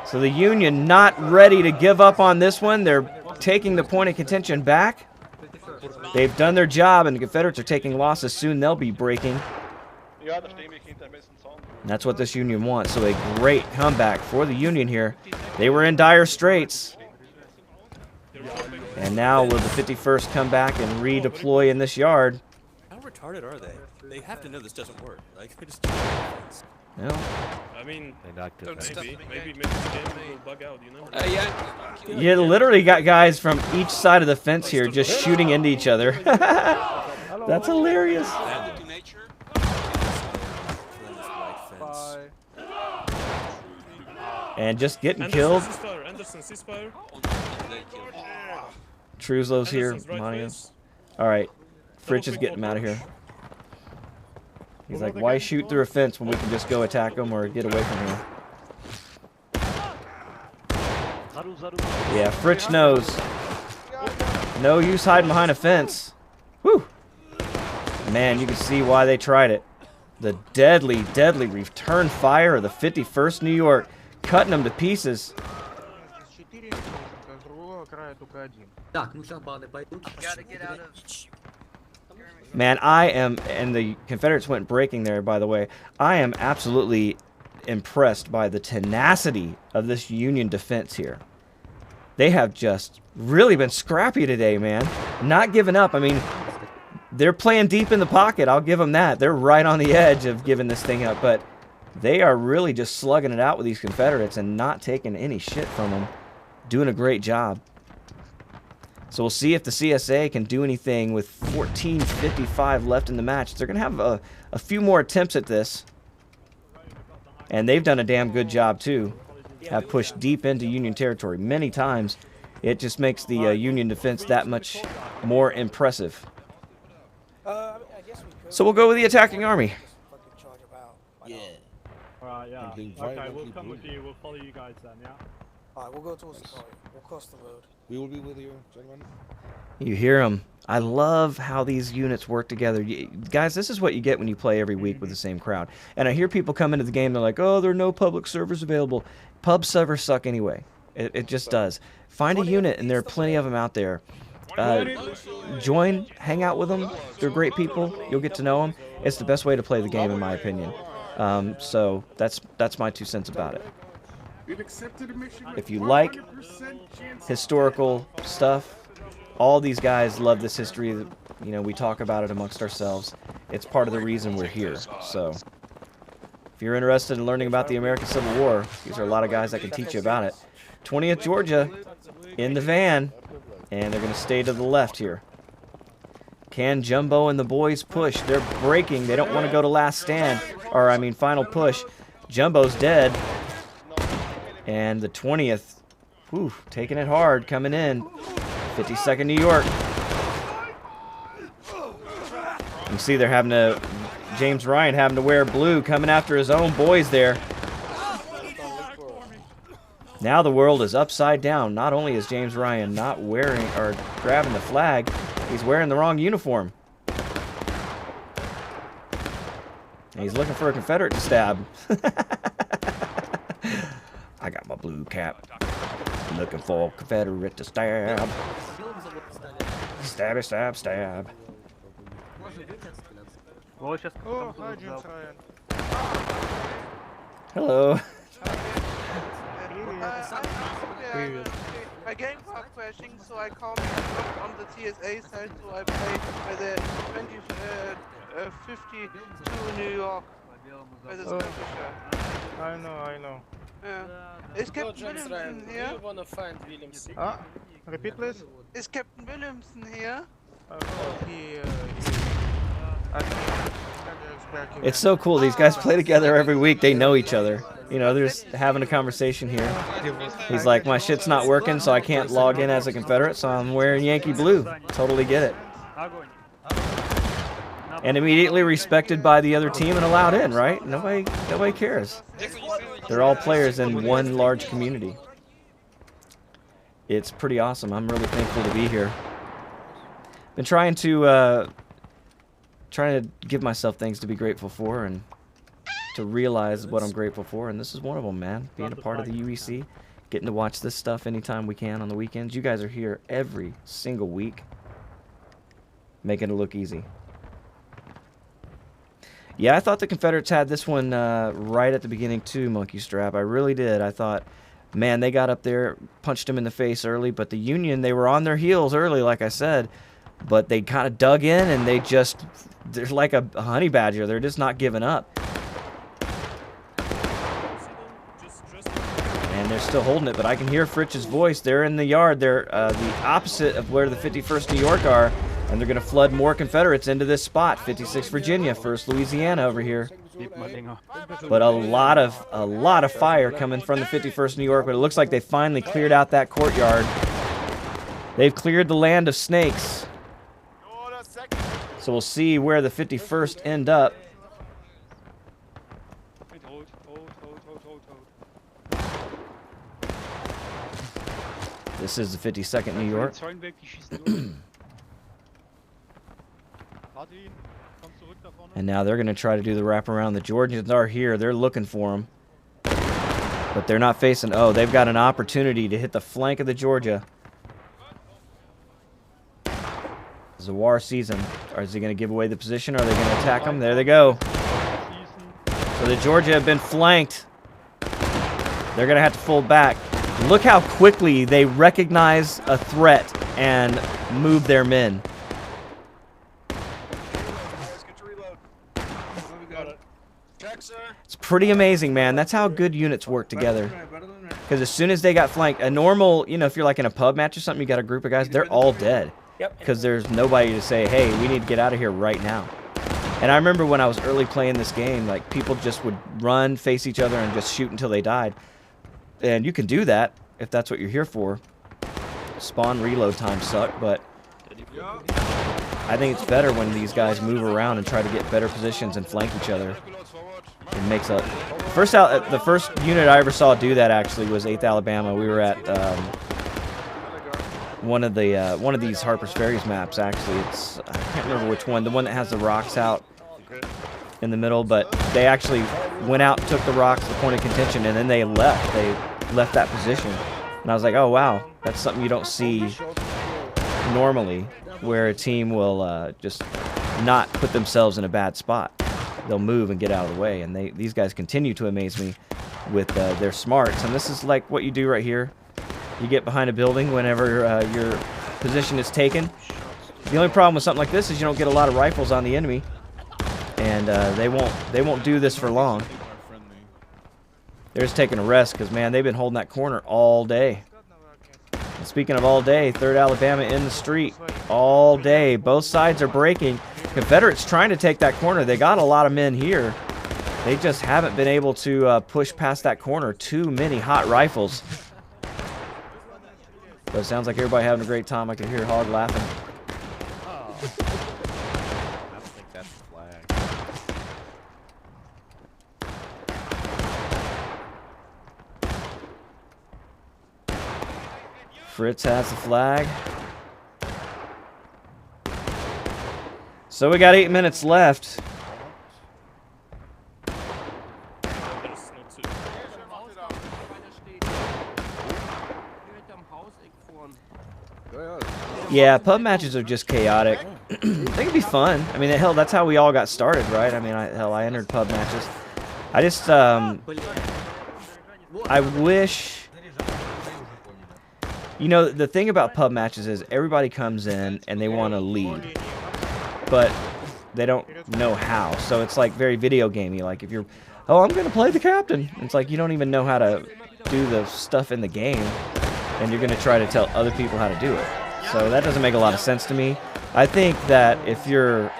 So the Union not ready to give up on this one. They're taking the point of contention back. They've done their job, and the Confederates are taking losses. Soon they'll be breaking. And that's what this Union wants. So a great comeback for the Union here. They were in dire straits. And now will the 51st come back and redeploy in this yard? How retarded are they? They have to know this doesn't work. Like, they just. No. I mean, maybe the game will bug out, you know? Yeah. You literally got guys from each side of the fence here just shooting into each other. That's hilarious. And just getting killed. Anderson, ceasefire. Truslow's here. Alright. Fritch is getting him out of here. He's like, why shoot through a fence when we can just go attack them or get away from here? Yeah, Fritch knows. No use hiding behind a fence. Whew. Man, you can see why they tried it. The deadly, deadly return fire of the 51st New York, cutting them to pieces. Man, I am, and the Confederates went breaking there, by the way. I am absolutely impressed by the tenacity of this Union defense here. They have just really been scrappy today, man. Not giving up. I mean, they're playing deep in the pocket. I'll give them that. They're right on the edge of giving this thing up, but they are really just slugging it out with these Confederates and not taking any shit from them. Doing a great job. So we'll see if the CSA can do anything with 14:55 left in the match. They're going to have a few more attempts at this. And they've done a damn good job, too. Have pushed deep into Union territory many times. It just makes the Union defense that much more impressive. So we'll go with the attacking army. Yeah. Alright, yeah. Okay, we'll come with you. We'll follow you guys then, yeah? Alright, we'll go towards the target. We'll cross the road. We will be with you, gentlemen. You hear them. I love how these units work together. Guys, this is what you get when you play every week with the same crowd. And I hear people come into the game, they're like, oh, there are no public servers available. Pub servers suck anyway. It just does. Find a unit, and there are plenty of them out there. join, hang out with them. They're great people. You'll get to know them. It's the best way to play the game, in my opinion. So that's my 2 cents about it. If you like historical stuff, all these guys love this history. You know, we talk about it amongst ourselves. It's part of the reason we're here. So if you're interested in learning about the American Civil War, these are a lot of guys that can teach you about it. 20th Georgia in the van, and they're going to stay to the left here. Can Jumbo and the boys push? They're breaking. They don't want to go to last stand, or I mean final push. Jumbo's dead. And the 20th, whew, taking it hard, coming in. 52nd New York. You see they're having to, James Ryan having to wear blue, coming after his own boys there. Now the world is upside down. Not only is James Ryan not wearing or grabbing the flag, he's wearing the wrong uniform. And he's looking for a Confederate to stab. I got my blue cap. Looking for a Confederate to stab. Stabby, stab, stab. Oh, hi, James Ryan. Hello. My game was crashing, so I called on the TSA side, so I played by the 52 New York. By the I know. Yeah. Is Captain Williamson here? Do you wanna find Williamson? Repeat, please. Is Captain Williamson here? It's so cool. These guys play together every week. They know each other. You know, they're just having a conversation here. He's like, my shit's not working, so I can't log in as a Confederate, so I'm wearing Yankee blue. Totally get it. And immediately respected by the other team and allowed in, right? Nobody cares. They're all players in one large community. It's pretty awesome. I'm really thankful to be here. Been trying to give myself things to be grateful for and to realize what I'm grateful for, and this is one of them, man. Being a part of the UEC, getting to watch this stuff anytime we can on the weekends. You guys are here every single week, making it look easy. Yeah, I thought the Confederates had this one right at the beginning too, Monkey Strap. I really did. I thought, man, they got up there, punched them in the face early, but the Union, they were on their heels early, like I said, but they kind of dug in, and they're like a honey badger. They're just not giving up. And they're still holding it, but I can hear Fritch's voice. They're in the yard. They're the opposite of where the 51st New York are, and they're going to flood more Confederates into this spot. 56 Virginia, 1st Louisiana over here. But a lot of fire coming from the 51st New York, but it looks like they finally cleared out that courtyard. They've cleared the land of snakes. So we'll see where the 51st end up. This is the 52nd New York. And now they're going to try to do the wraparound. The Georgians are here. They're looking for them. But they're not facing... Oh, they've got an opportunity to hit the flank of the Georgia. Zawar sees him. Or is he going to give away the position? Or are they going to attack him? There they go. So the Georgia have been flanked. They're going to have to pull back. Look how quickly they recognize a threat and move their men. It's pretty amazing, man. That's how good units work together. Because as soon as they got flanked, a normal, you know, if you're like in a pub match or something, you got a group of guys, they're all dead. Because there's nobody to say, hey, we need to get out of here right now. And I remember when I was early playing this game, like people just would run, face each other, and just shoot until they died. And you can do that if that's what you're here for. Spawn reload times suck, but I think it's better when these guys move around and try to get better positions and flank each other. It makes a the first unit I ever saw do that actually was 8th Alabama. We were at one of these Harper's Ferries maps. Actually, it's I can't remember which one. The one that has the rocks out in the middle, but they actually went out, took the rocks, the point of contention, and then they left. They left that position, and I was like, oh wow, that's something you don't see normally where a team will just not put themselves in a bad spot. They'll move and get out of the way, and these guys continue to amaze me with their smarts. And this is like what you do right here. You get behind a building whenever your position is taken. The only problem with something like this is you don't get a lot of rifles on the enemy, and they won't do this for long. They're just taking a rest because, man, they've been holding that corner all day. And speaking of all day, 3rd Alabama in the street all day. Both sides are breaking. Confederates trying to take that corner. They got a lot of men here. They just haven't been able to push past that corner. Too many hot rifles. But it sounds like everybody having a great time. I can hear Hog laughing. I don't think that's the flag. Fritz has the flag. So we got 8 minutes left. Yeah, pub matches are just chaotic. They can be fun. I mean, hell, that's how we all got started, right? I mean, I entered pub matches. I just, I wish... You know, the thing about pub matches is everybody comes in and they want to lead, but they don't know how. So it's like very video gamey. Like if you're, oh, I'm going to play the captain. It's like you don't even know how to do the stuff in the game, and you're going to try to tell other people how to do it. So that doesn't make a lot of sense to me. I think that if you're,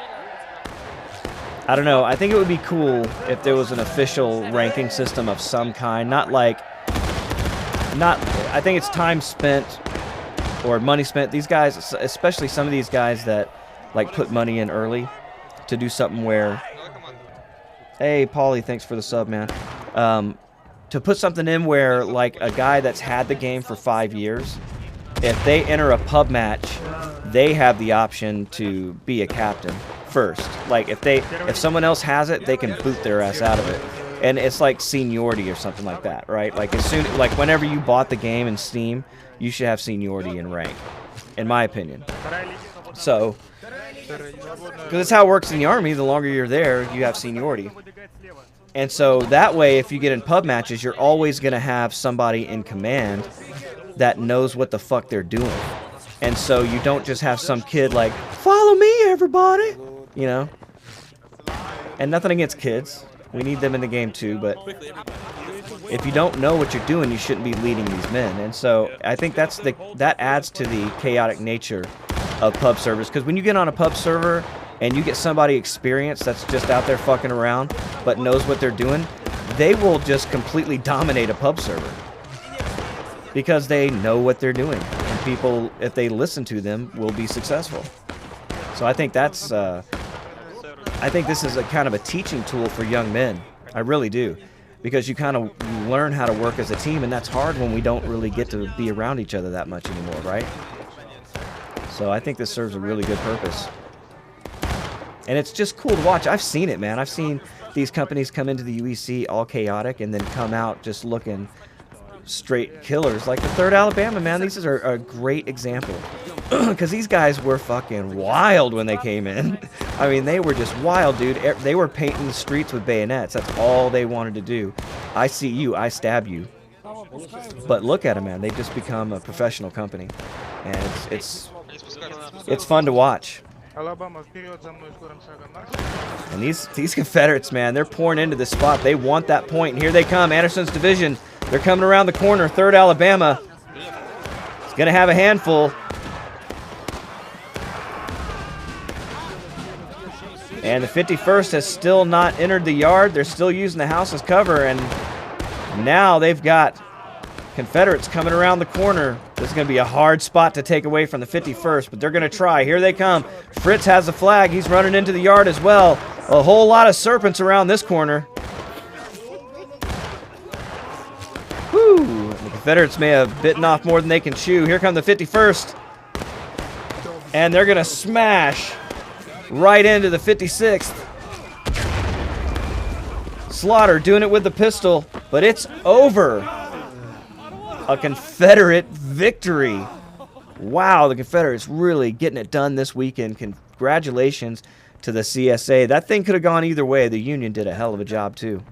I don't know, I think it would be cool if there was an official ranking system of some kind, not like, I think it's time spent or money spent. These guys, especially some of these guys that like put money in early to do something where, hey, Paulie, thanks for the sub, man. To put something in where like a guy that's had the game for 5 years, if they enter a pub match, they have the option to be a captain first. Like if someone else has it, they can boot their ass out of it. And it's like seniority or something like that, right? Like whenever you bought the game in Steam, you should have seniority in rank, in my opinion. So, because that's how it works in the Army. The longer you're there, you have seniority. And so that way, if you get in pub matches, you're always going to have somebody in command that knows what the fuck they're doing. And so you don't just have some kid like, follow me, everybody, you know? And nothing against kids. We need them in the game too, but if you don't know what you're doing, you shouldn't be leading these men. And so I think that adds to the chaotic nature of pub servers. Because when you get on a pub server and you get somebody experienced that's just out there fucking around but knows what they're doing, they will just completely dominate a pub server. Because they know what they're doing. And people, if they listen to them, will be successful. So I think that's... I think this is a kind of a teaching tool for young men. I really do. Because you kind of learn how to work as a team, and that's hard when we don't really get to be around each other that much anymore, right? So I think this serves a really good purpose. And it's just cool to watch. I've seen it, man. I've seen these companies come into the UEC all chaotic and then come out just looking straight killers. Like the 3rd Alabama, man. These are a great example. Because these guys were fucking wild when they came in. I mean, they were just wild, dude. They were painting the streets with bayonets. That's all they wanted to do. I see you, I stab you. But look at them, man. They've just become a professional company. And it's fun to watch. And these Confederates, man, they're pouring into this spot. They want that point. And here they come, Anderson's division. They're coming around the corner. 3rd Alabama. It's going to have a handful. And the 51st has still not entered the yard. They're still using the house as cover. And now they've got Confederates coming around the corner. This is going to be a hard spot to take away from the 51st, but they're going to try. Here they come. Fritz has the flag. He's running into the yard as well. A whole lot of serpents around this corner. Whew. The Confederates may have bitten off more than they can chew. Here come the 51st. And they're going to smash right into the 56th. Slaughter doing it with the pistol, but it's over. A Confederate victory. Wow, the Confederates really getting it done this weekend. Congratulations to the CSA. That thing could have gone either way. The Union did a hell of a job, too.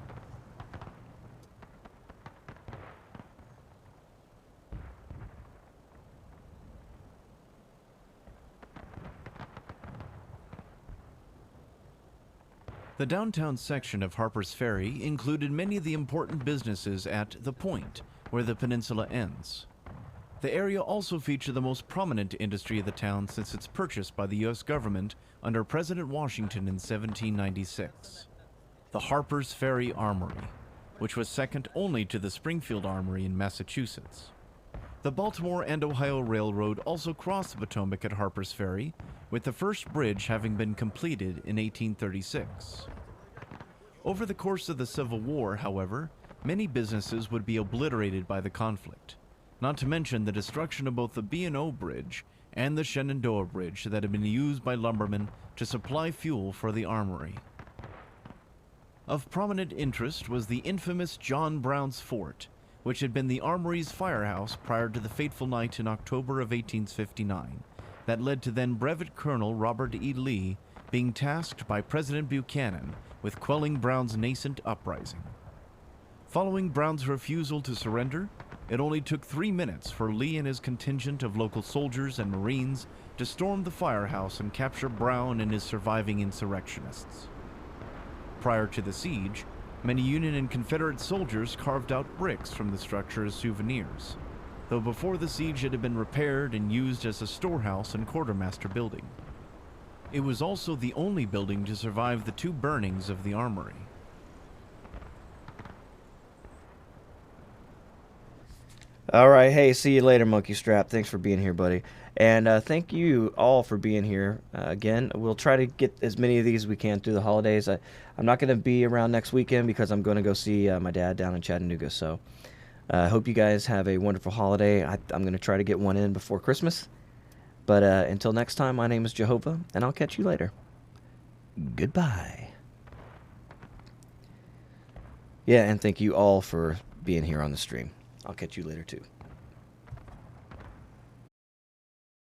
The downtown section of Harper's Ferry included many of the important businesses at the point, where the peninsula ends. The area also featured the most prominent industry of the town since its purchase by the U.S. government under President Washington in 1796. The Harper's Ferry Armory, which was second only to the Springfield Armory in Massachusetts. The Baltimore and Ohio Railroad also crossed the Potomac at Harper's Ferry, with the first bridge having been completed in 1836. Over the course of the Civil War, however, many businesses would be obliterated by the conflict, not to mention the destruction of both the B&O Bridge and the Shenandoah Bridge that had been used by lumbermen to supply fuel for the armory. Of prominent interest was the infamous John Brown's Fort, which had been the armory's firehouse prior to the fateful night in October of 1859 that led to then Brevet Colonel Robert E. Lee being tasked by President Buchanan with quelling Brown's nascent uprising. Following Brown's refusal to surrender, it only took 3 minutes for Lee and his contingent of local soldiers and Marines to storm the firehouse and capture Brown and his surviving insurrectionists. Prior to the siege, many Union and Confederate soldiers carved out bricks from the structure as souvenirs, though before the siege it had been repaired and used as a storehouse and quartermaster building. It was also the only building to survive the 2 burnings of the armory. All right, hey, see you later, Monkey Strap. Thanks for being here, buddy. And thank you all for being here. Again, we'll try to get as many of these as we can through the holidays. I'm not going to be around next weekend because I'm going to go see my dad down in Chattanooga. So I hope you guys have a wonderful holiday. I'm going to try to get one in before Christmas. But until next time, my name is Joehova, and I'll catch you later. Goodbye. Yeah, and thank you all for being here on the stream. I'll catch you later, too.